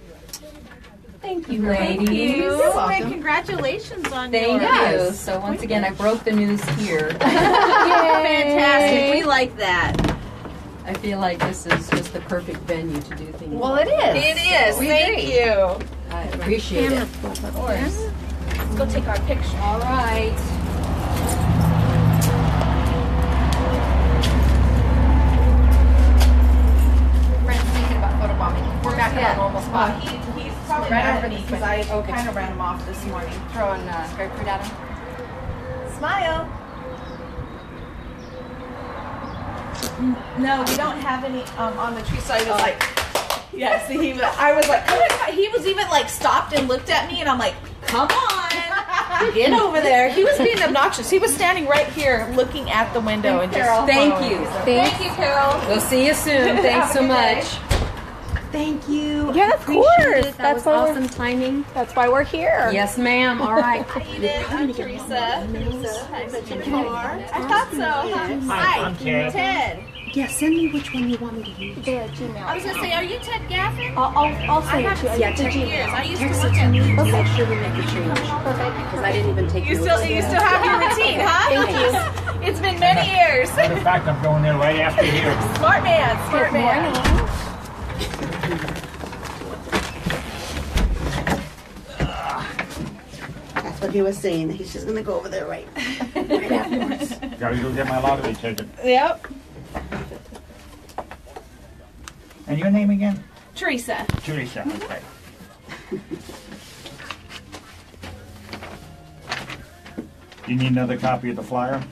Thank you, Thank ladies. you. You're welcome. And congratulations on Thank your you. So once again, I broke the news here. Fantastic. We like that. I feel like this is just the perfect venue to do things. Well, it is. It is. We Thank agree. you. I appreciate it. Of course. Let's go take our picture. All right. Brent's thinking about photobombing. We're back in our normal spot. He's probably Right mad over at me this because way. I Okay. kind of ran him off this morning. Throwing grapefruit at him. Smile. No, we don't have any on the tree. So I was like, yeah. See, I was like, oh my God. He was even like stopped and looked at me, and I'm like, come on, get over there. He was being obnoxious. He was standing right here, looking at the window, and just Thank following you. me. So thank you, Carol. We'll see you soon. Thanks so Have a good much. Thank you. Yeah, of Appreciate course. it. That That's was why we're- awesome timing. That's why we're here. Yes, ma'am. All right. Hi, Edith. I'm Teresa. Nice to meet you. I thought so. Hi, I'm Ted. Ted. Yeah, send me which one you want me to use. The Gmail. I was gonna say, are you Ted Gaffin? I'll send it to you. Yeah, The text Gmail. Years. I used Text to it work to at. me to make sure we make a change. Perfect. Because I didn't even take You notes. still have your routine, huh? Thank you. It's been many years. Matter of fact, I'm going there right after here. Smart man. Smart Good man. morning. So he was saying that he's just going to go over there right afterwards. Gotta go get my lottery ticket. Yep. And your name again? Teresa. Teresa, okay. You need another copy of the flyer?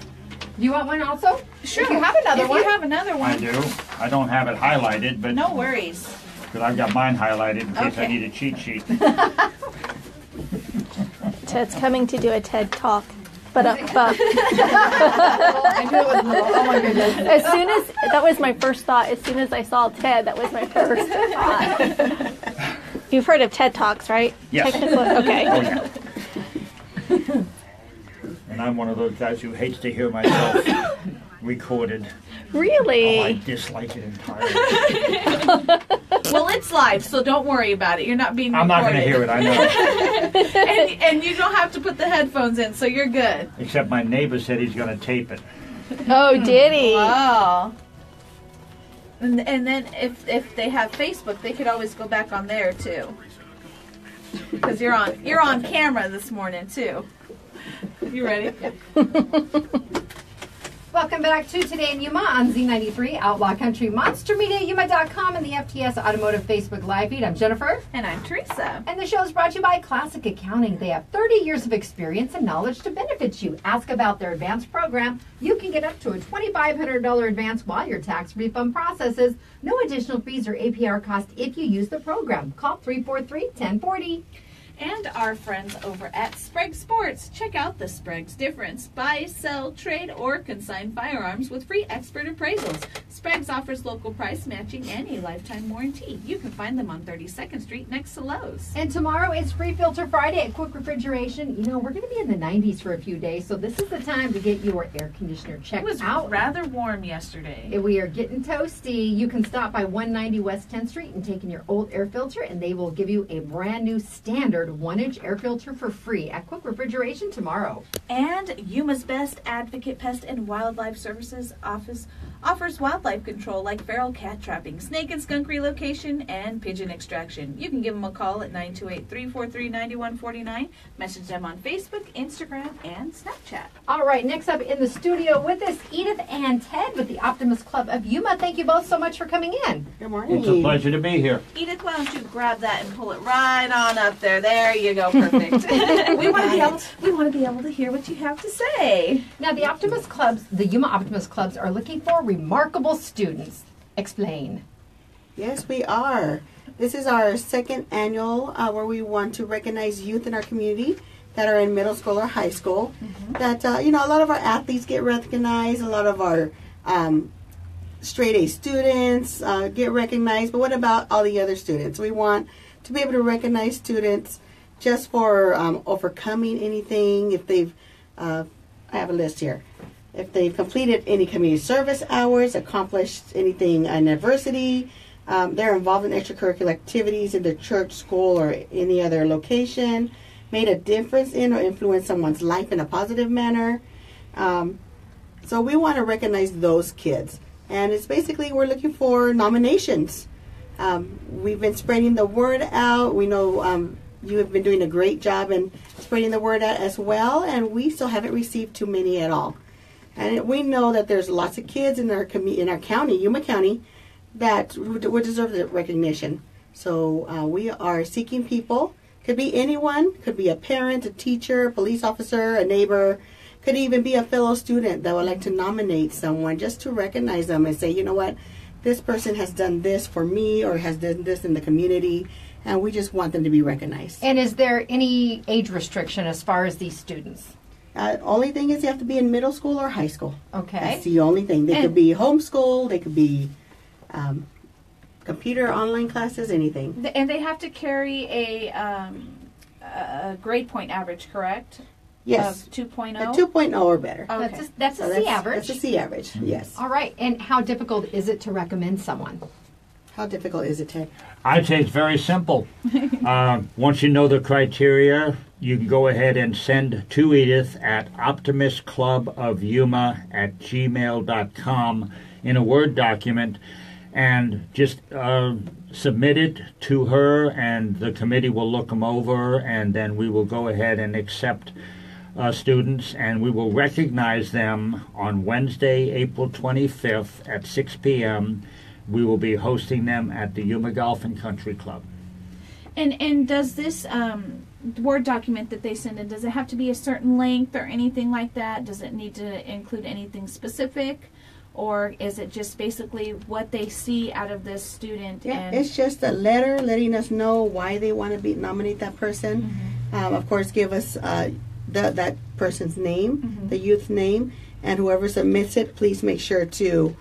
Do you want one also? Sure. If you have another if one. you have another one. I do. I don't have it highlighted, but No worries. because I've got mine highlighted in case I Okay. need a cheat sheet. Ted's coming to do a TED Talk. But I knew it was little. Oh my goodness. as soon as, that was my first thought. As soon as I saw Ted, that was my first thought. You've heard of TED Talks, right? Yes. Okay. Oh, yeah. And I'm one of those guys who hates to hear myself recorded. Oh, I Really? dislike it entirely. Well, it's live, so don't worry about it. You're not being I'm recorded. not going to hear it, I know. And you don't have to put the headphones in, so you're good. Except my neighbor said he's going to tape it. Oh, did he? Wow. And then if they have Facebook, they could always go back on there too. Because you're on camera this morning too. You ready? Welcome back to Today in Yuma on Z93, Outlaw Country, Monster Media, Yuma.com, and the FTS Automotive Facebook Live feed. I'm Jennifer. And I'm Teresa. And the show is brought to you by Classic Accounting. They have 30 years of experience and knowledge to benefit you. Ask about their advanced program. You can get up to a $2,500 advance while your tax refund processes. No additional fees or APR cost if you use the program. Call 343-1040. And our friends over at Sprague Sports. Check out the Sprague's difference. Buy, sell, trade, or consign firearms with free expert appraisals. Sprague's offers local price matching and a lifetime warranty. You can find them on 32nd Street next to Lowe's. And tomorrow is Free Filter Friday at Quick Refrigeration. You know, we're going to be in the 90s for a few days, so this is the time to get your air conditioner It checked was out. rather warm yesterday. We are getting toasty. You can stop by 190 West 10th Street and take in your old air filter, and they will give you a brand new standard 1-inch air filter for free at Quick Refrigeration tomorrow. And Yuma's Best Advocate Pest and Wildlife Services office offers wildlife control like feral cat trapping, snake and skunk relocation, and pigeon extraction. You can give them a call at 928-343-9149. Message them on Facebook, Instagram, and Snapchat. All right, next up in the studio with us, Edith and Ted with the Optimist Club of Yuma. Thank you both so much for coming in. Good morning. It's a pleasure to be here. Edith, why don't you grab that and pull it right on up there? There you go, perfect. we want to be able to hear what you have to say. Now, the Optimist Clubs, the Yuma Optimist Clubs are looking for remarkable students. Explain. Yes, we are. This is our second annual where we want to recognize youth in our community that are in middle school or high school. That, a lot of our athletes get recognized, a lot of our straight A students get recognized, but what about all the other students? We want to be able to recognize students just for overcoming anything, if they've, I have a list here, if they've completed any community service hours, accomplished anything in adversity, they're involved in extracurricular activities in the church, school, or any other location, made a difference in or influenced someone's life in a positive manner. So we want to recognize those kids. And it's basically, we're looking for nominations. We've been spreading the word out. We know you have been doing a great job in spreading the word out as well, and we still haven't received too many at all. And we know that there's lots of kids in our county, Yuma County, that would deserve the recognition. So we are seeking people. Could be anyone. Could be a parent, a teacher, a police officer, a neighbor. Could even be a fellow student that would like to nominate someone just to recognize them and say, you know what, this person has done this for me or has done this in the community, and we just want them to be recognized. And is there any age restriction as far as these students? Only thing is you have to be in middle school or high school. Okay. That's the only thing. They could be homeschooled. They could be computer online classes, anything. And they have to carry a grade point average, correct? Yes. Of 2.0? A 2.0 or better. Okay. That's So a C average. That's a C average, yes. All right. And how difficult is it to recommend someone? How difficult is it, Ted? I'd say it's very simple. Once you know the criteria, you can go ahead and send to Edith at optimistclubofyuma@gmail.com in a Word document. and just submit it to her, and the committee will look them over, and then we will go ahead and accept students, and we will recognize them on Wednesday, April 25th at 6 p.m. We will be hosting them at the Yuma Golf and Country Club. And does this Word document that they send in, does it have to be a certain length or anything like that? Does it need to include anything specific? Or is it just basically what they see out of this student? Yeah, and it's just a letter letting us know why they want to nominate that person. Of course, give us that person's name, the youth's name, and whoever submits it, please make sure to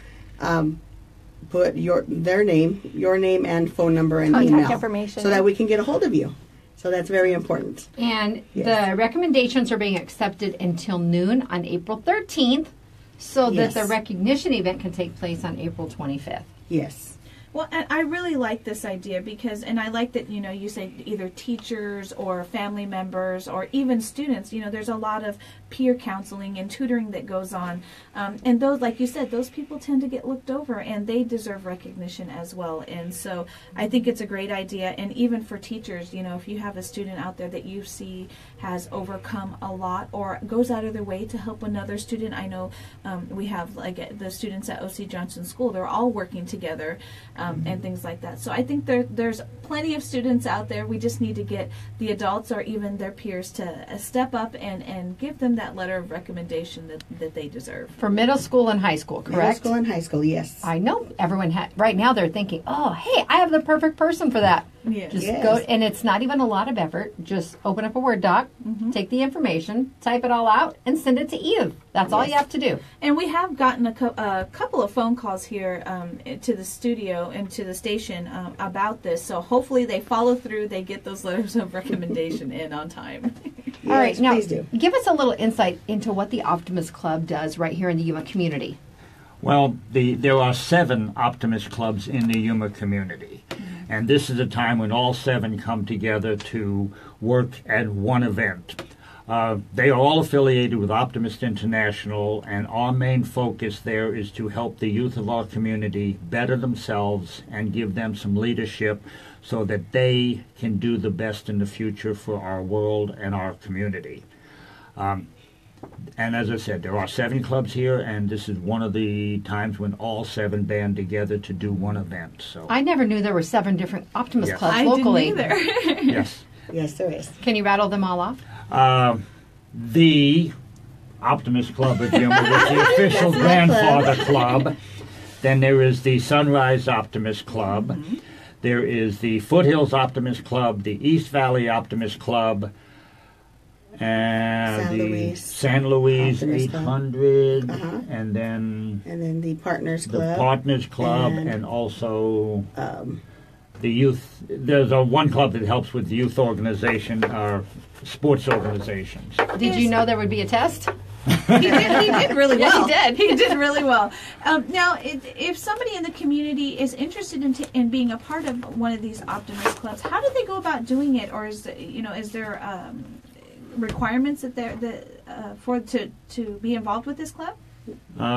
put their name, your name, and phone number and Contact email, information. so that we can get a hold of you. So that's very important. And Yes. the recommendations are being accepted until noon on April 13th, so that Yes. the recognition event can take place on April 25th. Yes. Well, and I really like this idea because, and I like that, you say either teachers or family members or even students, there's a lot of peer counseling and tutoring that goes on. And those, like you said, those people tend to get looked over and they deserve recognition as well. And so I think it's a great idea. And even for teachers, if you have a student out there that you see has overcome a lot or goes out of their way to help another student. I know we have like the students at O.C. Johnson School, they're all working together. And things like that. So I think there's plenty of students out there. We just need to get the adults or even their peers to step up and give them that letter of recommendation that they deserve. For middle school and high school, correct? Middle school and high school, yes. I know everyone right now they're thinking, oh, hey, I have the perfect person for that. Yes. Just Yes. go, and it's not even a lot of effort. Just open up a Word doc, take the information, type it all out, and send it to Edith. That's all you have to do. And we have gotten a couple of phone calls here to the studio and to the station about this. So hopefully they follow through. They get those letters of recommendation in on time. Yes, All right, now please do. give us a little insight into what the Optimist Club does right here in the Yuma community. Well, there are 7 Optimist clubs in the Yuma community. And this is a time when all 7 come together to work at one event. They are all affiliated with Optimist International, and our main focus there is to help the youth of our community better themselves and give them some leadership so that they can do the best in the future for our world and our community. And as I said, there are 7 clubs here, and this is one of the times when all 7 band together to do one event. So I never knew there were 7 different Optimist Yes. clubs I locally. didn't either. yes. Yes, there is. Can you rattle them all off? The Optimist Club of Yuma was the official grandfather club. Then there is the Sunrise Optimist Club. There is the Foothills Optimist Club, the East Valley Optimist Club, and San the Luis San Luis Optimist Club. 800, Uh-huh. and then And then the Partners the Club. Partners Club, and, and also um, the youth. There's one club that helps with the youth organization, sports organizations. Did you know there would be a test? He did really Yes, well. he did. He did really well. Now, if somebody in the community is interested in being a part of one of these Optimist clubs, how do they go about doing it? Or is there requirements to be involved with this club?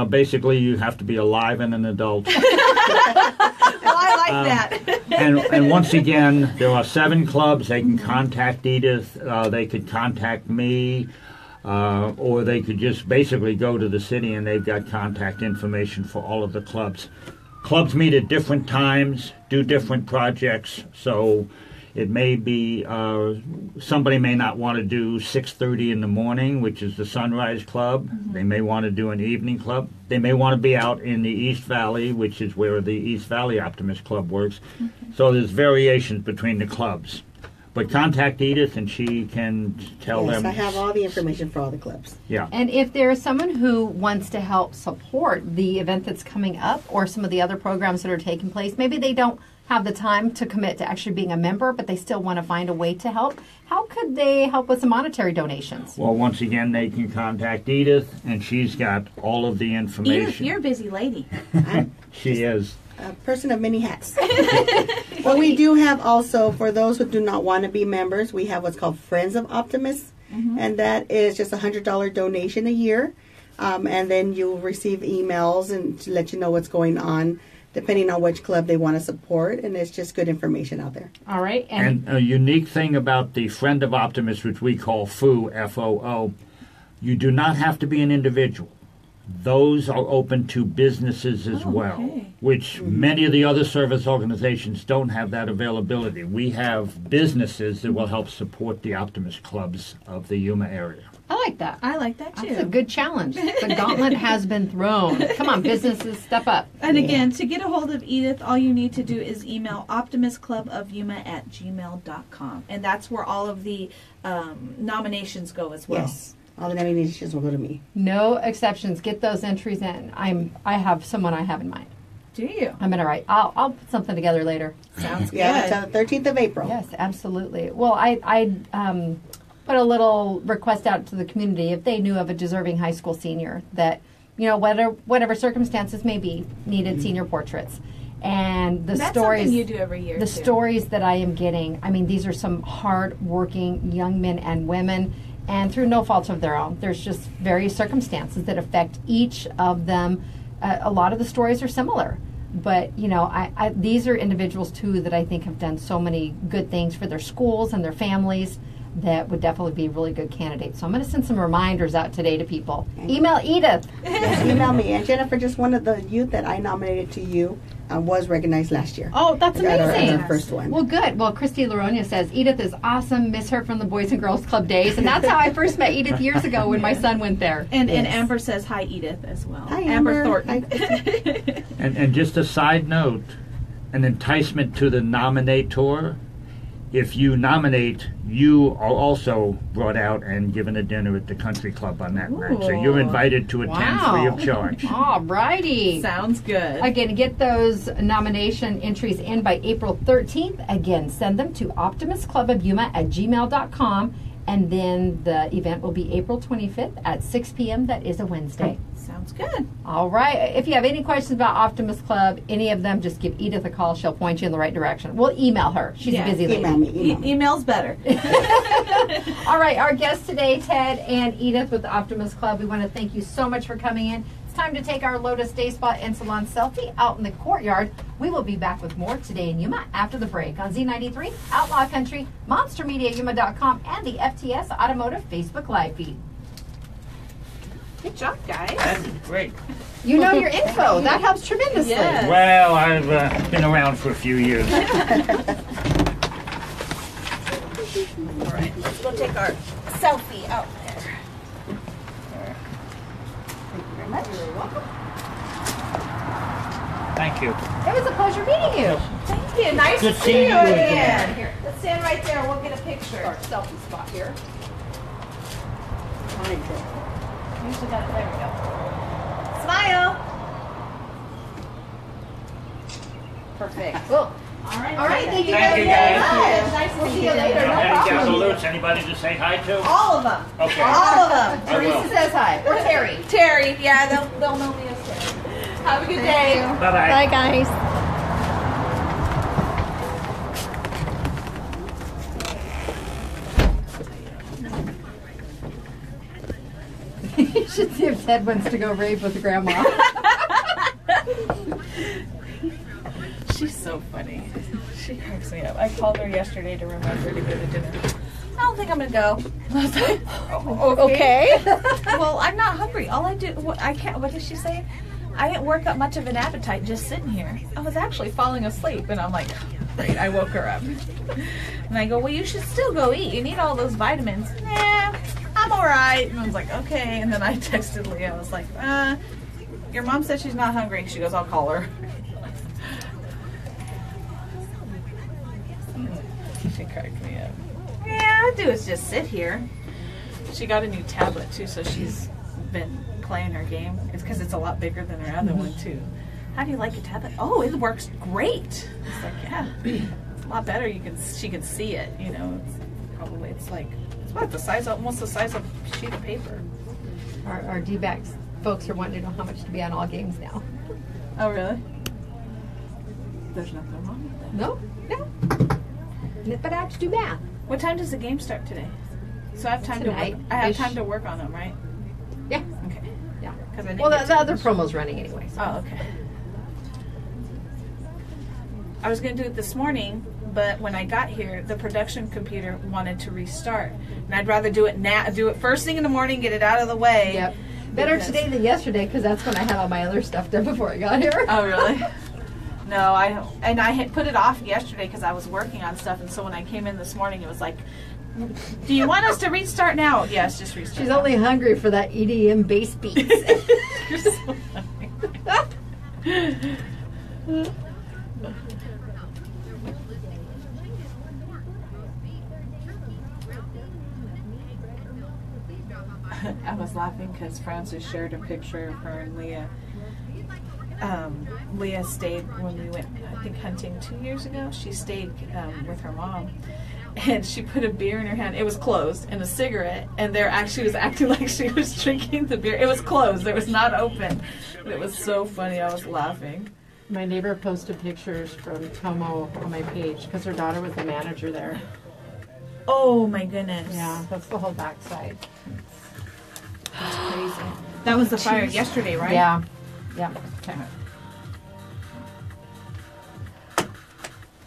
Basically, you have to be alive and an adult. Well, I like that. And once again, there are 7 clubs. They can contact Edith. They could contact me. Or they could just basically go to the city and they've got contact information for all of the clubs. Clubs meet at different times, do different projects, so it may be somebody may not want to do 6:30 in the morning, which is the Sunrise Club. They may want to do an evening club. They may want to be out in the East Valley, which is where the East Valley Optimist Club works. So there's variations between the clubs. But contact Edith and she can tell yes, them. I have all the information for all the clubs. Yeah. And if there is someone who wants to help support the event that's coming up or some of the other programs that are taking place, maybe they don't have the time to commit to actually being a member, but they still want to find a way to help, how could they help with some monetary donations? Well, once again, they can contact Edith, and she's got all of the information. You're a busy lady. She is. A person of many hats. Well, we do have also, for those who do not want to be members, we have what's called Friends of Optimists, and that is just a $100 donation a year, and then you'll receive emails and to let you know what's going on. depending on which club they want to support, and it's just good information out there. All right. And a unique thing about the Friend of Optimists, which we call FOO, F-O-O, you do not have to be an individual. Those are open to businesses as well, okay. which many of the other service organizations don't have that availability. We have businesses that will help support the Optimist clubs of the Yuma area. I like that. I like that too. That's a good challenge. The gauntlet has been thrown. Come on, businesses, step up. And again, to get a hold of Edith, all you need to do is email optimistclubofyuma@gmail.com. And that's where all of the nominations go as well. Yes. All the nominations will go to me. No exceptions. Get those entries in. I have someone I have in mind. Do you? I'm gonna write. I'll put something together later. Sounds good. Yeah, until the 13th of April. Yes, absolutely. Well, I put a little request out to the community if they knew of a deserving high school senior that, whatever circumstances may be, needed senior portraits. And the That's stories something you do every year. the too. stories that I am getting, I mean, these are some hard-working young men and women, and through no fault of their own. There's just various circumstances that affect each of them. A lot of the stories are similar. But, these are individuals, too, that I think have done so many good things for their schools and their families that would definitely be really good candidates. So I'm going to send some reminders out today to people. Email Edith. Yes, email me. And Jennifer, just one of the youth that I nominated to you was recognized last year. Oh, that's I got amazing. our first one. Well, good. Well, Christy Laronia says, Edith is awesome. Miss her from the Boys and Girls Club days. And that's how I first met Edith years ago when my son went there. And Yes. Amber says hi, Edith, as well. Hi, Amber. Thornton. And just a side note, an enticement to the nominator. If you nominate, you are also brought out and given a dinner at the country club on that night. So you're invited to attend free of charge. All righty. Sounds good. Again, get those nomination entries in by April 13th. Again, send them to optimistclubofyuma@gmail.com. And then the event will be April 25th at 6 p.m. That is a Wednesday. Sounds good. All right. If you have any questions about Optimist Club, any of them, just give Edith a call. She'll point you in the right direction. We'll email her. She's Yeah. a busy lady. Email me. Email me. Email's better. All right. Our guests today, Ted and Edith with the Optimist Club. We want to thank you so much for coming in. It's time to take our Lotus Day Spa and Salon selfie out in the courtyard. We will be back with more today in Yuma after the break on Z93, Outlaw Country, MonsterMediaYuma.com, and the FTS Automotive Facebook Live feed. Good job, guys. That's great. You know your info. That helps tremendously. Yes. Well, I've been around for a few years. All right, let's go take our selfie out there. Thank you. It was a pleasure meeting you. Thank you. Nice Good to seeing see you you again. again. Here, let's stand right there. We'll get a picture. Our selfie spot here. Usually got it. There we go. Smile. Perfect. Cool. All right. All right, thank you Thank you, very guys. much. Nice to We'll see see you you later. No Any problem. salutes? Anybody to say hi to? All of them. Okay. All of them. I will. Teresa says hi. Or Terry. Terry. Yeah, they'll know me as Terry. Have a good day. Bye-bye. Bye, guys. You should see if Ted wants to go rave with Grandma. She's so funny. She cracks me up. I called her yesterday to remember to go to dinner. I don't think I'm gonna go. I was like, Okay. well, I'm not hungry. All I do, I can't. What did she say? I didn't work up much of an appetite just sitting here. I was actually falling asleep, and I'm like, great. I woke her up, and I go, well, you should still go eat. You need all those vitamins. Nah, I'm all right. And I was like, okay. And then I texted Leah. I was like, your mom said she's not hungry. She goes, I'll call her. She cracked me up. Yeah, all I do is just sit here. She got a new tablet too, so she's been playing her game. It's because it's a lot bigger than her other one too. How do you like your tablet? Oh, it works great. It's like, yeah, it's a lot better. She can see it. You know, it's like it's about the size of almost the size of a sheet of paper. Our D-backs folks are wanting to know how much to be on all games now. Oh, really? There's nothing wrong with that. No, but I have to do math. What time does the game start today? So I have time Tonight, to work. I have ish. time to work on them, right? Yeah, Okay. yeah. Because I Well, the other promo's running anyway. So. Oh, okay. I was going to do it this morning, but when I got here, the production computer wanted to restart. And I'd rather do it now, do it first thing in the morning, get it out of the way. Yep. Better today than yesterday, because that's when I had all my other stuff done before I got here. Oh, really? No, I had put it off yesterday because I was working on stuff, and so when I came in this morning, it was like, do you want us to restart now? Yes, just restart. She's now. only hungry for that EDM bass beats. You're so funny. I was laughing because Frances shared a picture of her and Leah. Leah stayed when we went, I think, hunting 2 years ago. She stayed with her mom, and she put a beer in her hand. It was closed, and a cigarette, and she was acting like she was drinking the beer. It was closed. It was not open. It was so funny. I was laughing. My neighbor posted pictures from Tomo on my page because her daughter was the manager there. Oh my goodness. Yeah, that's the whole backside. That's crazy. That was the fire yesterday, right? Yeah. Yeah. Okay.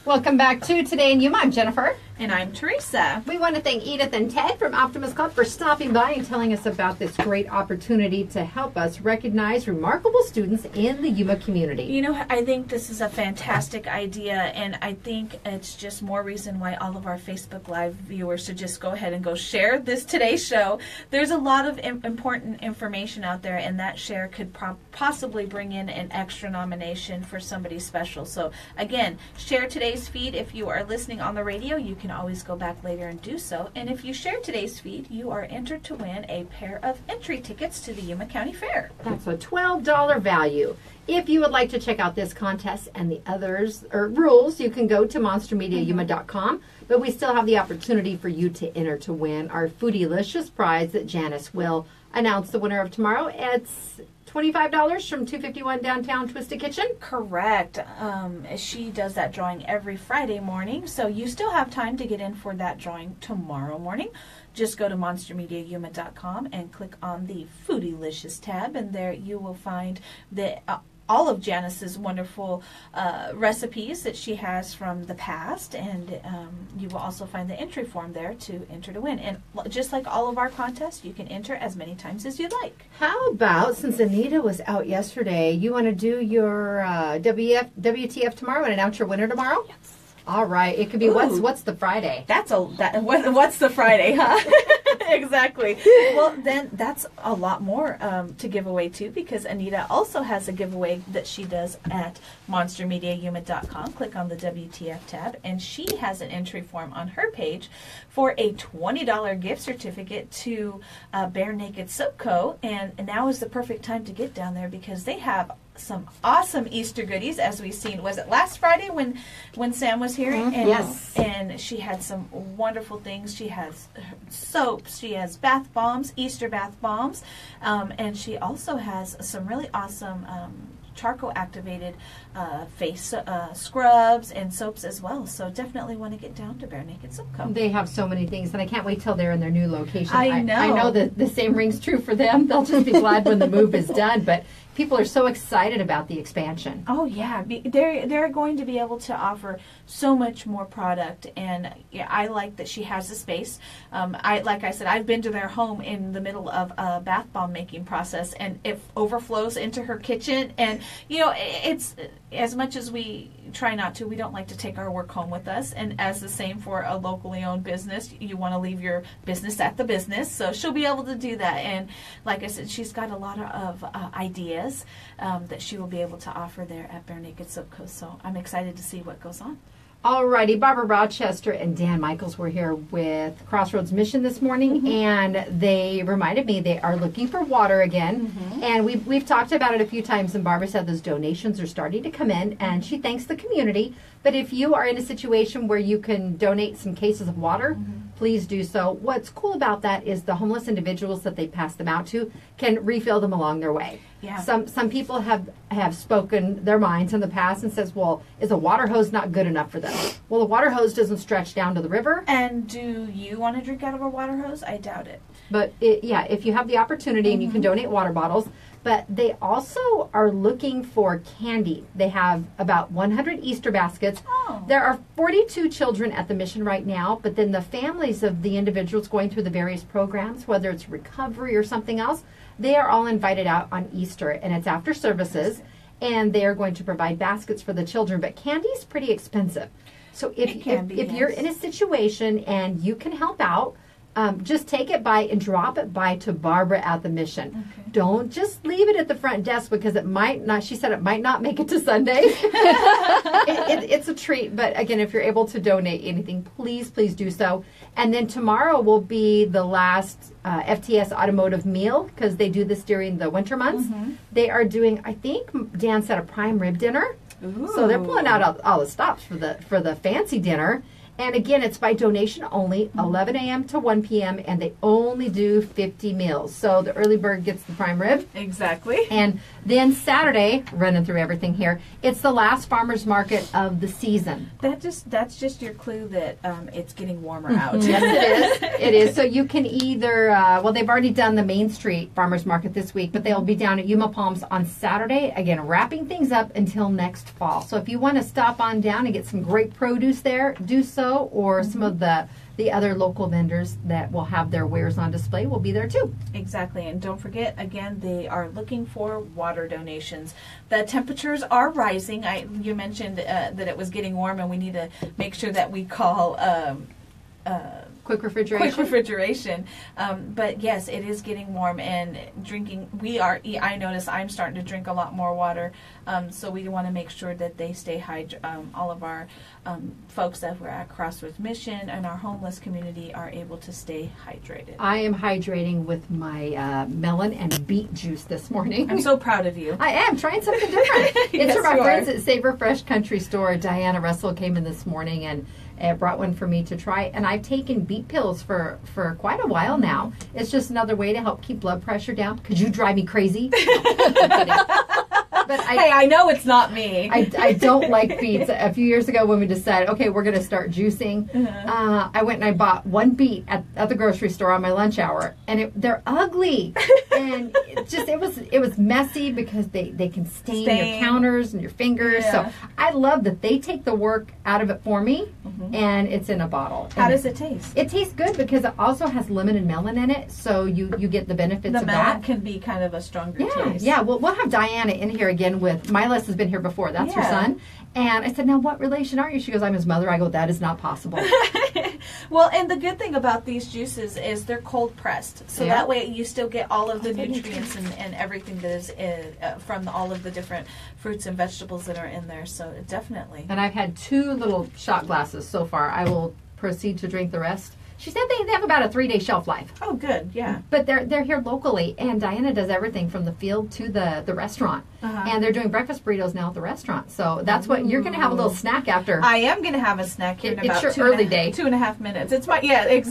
Welcome back to Today in Yuma. I'm Jennifer. And I'm Teresa. We want to thank Edith and Ted from Optimus Club for stopping by and telling us about this great opportunity to help us recognize remarkable students in the Yuma community. You know, I think this is a fantastic idea, and I think it's just more reason why all of our Facebook Live viewers should just go ahead and go share this today's show. There's a lot of important information out there, and that share could possibly bring in an extra nomination for somebody special. So, again, share today's feed. If you are listening on the radio, you can always go back later and do so. And if you share today's feed, you are entered to win a pair of entry tickets to the Yuma County Fair. That's a $12 value. If you would like to check out this contest and the others or rules, you can go to monstermediayuma.com. But we still have the opportunity for you to enter to win our Foodylicious prize that Janice will announce the winner of tomorrow. It's $25 from 251 downtown Twisted Kitchen. Correct. She does that drawing every Friday morning, so you still have time to get in for that drawing tomorrow morning. Just go to monstermediayuma.com and click on the Foodylicious tab, and there you will find the all of Janice's wonderful recipes that she has from the past, and you will also find the entry form there to enter to win. And just like all of our contests, you can enter as many times as you'd like. How about, since Anita was out yesterday, you want to do your WTF tomorrow and announce your winner tomorrow? Yes. All right. It could be what's the Friday? What's the Friday, huh? Exactly. Well, then that's a lot more to give away too, because Anita also has a giveaway that she does at monstermediayuma.com. Click on the WTF tab, and she has an entry form on her page for a $20 gift certificate to Bare Naked Soap Co. And now is the perfect time to get down there because they have some awesome Easter goodies, as we've seen. Was it last Friday when Sam was here? Mm-hmm. And, yes. And she had some wonderful things. She has soaps. She has bath bombs, Easter bath bombs, and she also has some really awesome charcoal activated face scrubs and soaps as well. So definitely want to get down to Bare Naked Soap Co. They have so many things, and I can't wait till they're in their new location. I know. I know that the same rings true for them. They'll just be glad when the move is done, but people are so excited about the expansion. Oh yeah, they're going to be able to offer so much more product, and yeah, I like that she has the space. Like I said, I've been to their home in the middle of a bath bomb making process, and it overflows into her kitchen. And you know, it's as much as we try not to, we don't like to take our work home with us. And as the same for a locally owned business, you want to leave your business at the business. So she'll be able to do that. And like I said, she's got a lot of ideas that she will be able to offer there at Bare Naked Soap Co. So I'm excited to see what goes on. Alrighty, Barbara Rochester and Dan Michaels were here with Crossroads Mission this morning, and they reminded me they are looking for water again. And we've talked about it a few times, and Barbara said those donations are starting to come in, and she thanks the community. But if you are in a situation where you can donate some cases of water, please do so. What's cool about that is the homeless individuals that they pass them out to can refill them along their way. Yeah. Some people have spoken their minds in the past and says, well, is a water hose not good enough for them? Well, the water hose doesn't stretch down to the river. And do you want to drink out of a water hose? I doubt it. But if you have the opportunity and you can donate water bottles, But they also are looking for candy. They have about 100 Easter baskets. Oh. There are 42 children at the mission right now, but then the families of the individuals going through the various programs, whether it's recovery or something else, they are all invited out on Easter, and it's after services, and they are going to provide baskets for the children. But candy is pretty expensive. So if you're in a situation and you can help out, just take it by and drop it by to Barbara at the mission. Okay. Don't just leave it at the front desk because it might not, she said it might not make it to Sunday. It's a treat. But again, if you're able to donate anything, please do so. And then tomorrow will be the last FTS automotive meal because they do this during the winter months. Mm-hmm. They are doing, I think Dan said, a prime rib dinner. Ooh. So they're pulling out all the stops for the fancy dinner. And again, it's by donation only, 11 a.m. to 1 p.m., and they only do 50 meals. So the early bird gets the prime rib. Exactly. And then Saturday, running through everything here, it's the last farmer's market of the season. That's just your clue that it's getting warmer out. Yes, it is. It is. So you can either, well, they've already done the Main Street farmer's market this week, but they'll be down at Yuma Palms on Saturday, again, wrapping things up until next fall. So if you want to stop on down and get some great produce there, do so. Or some of the other local vendors that will have their wares on display will be there too. Exactly. And don't forget, again, they are looking for water donations. The temperatures are rising. You mentioned that it was getting warm, and we need to make sure that we call Quick refrigeration. But yes, it is getting warm, and drinking. I notice I'm starting to drink a lot more water. So we want to make sure that they stay hydrated. All of our folks that were at Crossroads Mission and our homeless community are able to stay hydrated. I am hydrating with my melon and beet juice this morning. I'm so proud of you. I am trying something different. It's Yes, from our you friends are. at Savor Fresh Country Store. Diana Russell came in this morning and brought one for me to try. And I've taken beet pills for quite a while now. It's just another way to help keep blood pressure down. Could you drive me crazy? No, I'm kidding. But I know it's not me. I don't like beets. A few years ago when we decided, okay, we're going to start juicing, I went and I bought one beet at the grocery store on my lunch hour, and they're ugly. And it was messy because they can stain your counters and your fingers. Yeah. So I love that they take the work out of it for me, and it's in a bottle. How And does it taste? It tastes good because it also has lemon and melon in it, so you get the benefits The of melon that. can be kind of a stronger taste. Yeah. Well, we'll have Diana in here again with Milas has been here before. That's her Yeah. son. And I said, now what relation are you? She goes, I'm his mother. I go, that is not possible. Well, and the good thing about these juices is they're cold pressed, so Yeah. that way you still get all of the nutrients and everything that is from all of the different fruits and vegetables that are in there. So definitely. And I've had 2 little shot glasses so far. I will proceed to drink the rest. She said they have about a 3-day shelf life. Oh, good. Yeah. But they're here locally, and Diana does everything from the field to the restaurant. And they're doing breakfast burritos now at the restaurant. So that's what you're going to have a little snack after. I am going to have a snack here in It's about your 2 early day. 2.5 minutes. It's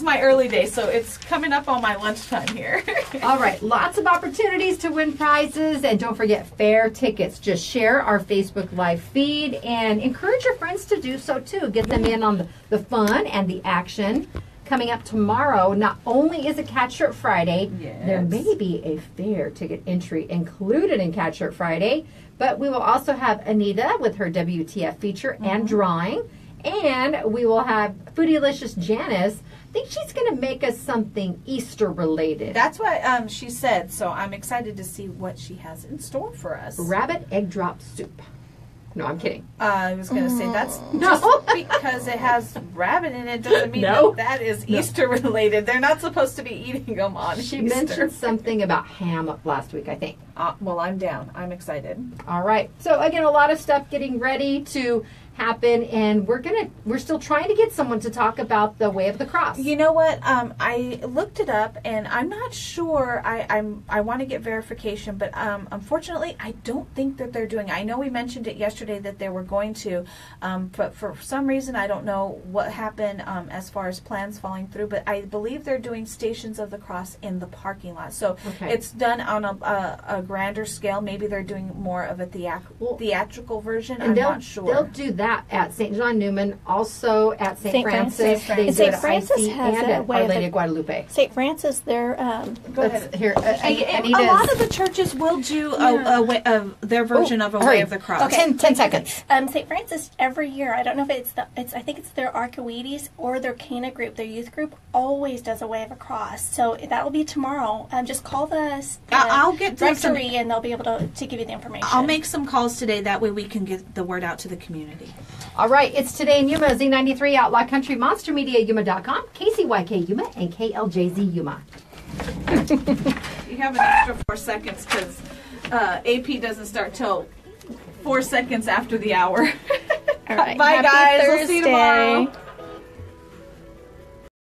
my early day, so it's coming up on my lunchtime here. All right, lots of opportunities to win prizes, and don't forget fair tickets. Just share our Facebook Live feed and encourage your friends to do so too. Get them in on the fun and the action. Coming up tomorrow, not only is it Cat Shirt Friday, there may be a fair ticket entry included in Cat Shirt Friday, but we will also have Anita with her WTF feature and drawing, and we will have Foodylicious Janice. I think she's going to make us something Easter related. That's what she said, so I'm excited to see what she has in store for us. Rabbit egg drop soup. No, I'm kidding. I was going to say that's just because it has rabbit in it doesn't mean that is Easter related. They're not supposed to be eating them on She Easter. mentioned something about ham last week, I think. Well, I'm down. I'm excited. All right. So again, a lot of stuff getting ready to happen, and we're still trying to get someone to talk about the Way of the Cross. You know what? I looked it up, and I'm not sure. I want to get verification, but unfortunately, I don't think that they're doing. I know we mentioned it yesterday that they were going to, but for some reason, I don't know what happened as far as plans falling through. But I believe they're doing Stations of the Cross in the parking lot. So it's done on a grander scale. Maybe they're doing more of a theatrical version. And I'm they'll not sure. They'll do that at St. John Newman, also at St. St. Francis. Francis. They do St. it at Francis IC has and a at way Our of Lady the- of Guadalupe. St. Francis, they're Go ahead. Here, A Anita's. lot of the churches will do their version of a hurry. way of the cross. Okay. 10 seconds. St. Francis every year. I don't know if I think it's their Archimedes or their Cana group, their youth group, always does a way of a cross. So that will be tomorrow. Just call the I'll get to some- rectory and they'll be able to give you the information. I'll make some calls today. That way we can get the word out to the community. All right, it's Today in Yuma, Z93 Outlaw Country, Monster Media, Yuma.com, KCYK Yuma, and KLJZ Yuma. You have an extra 4 seconds because AP doesn't start till 4 seconds after the hour. All right. Bye, Happy guys. Thursday. We'll see you tomorrow.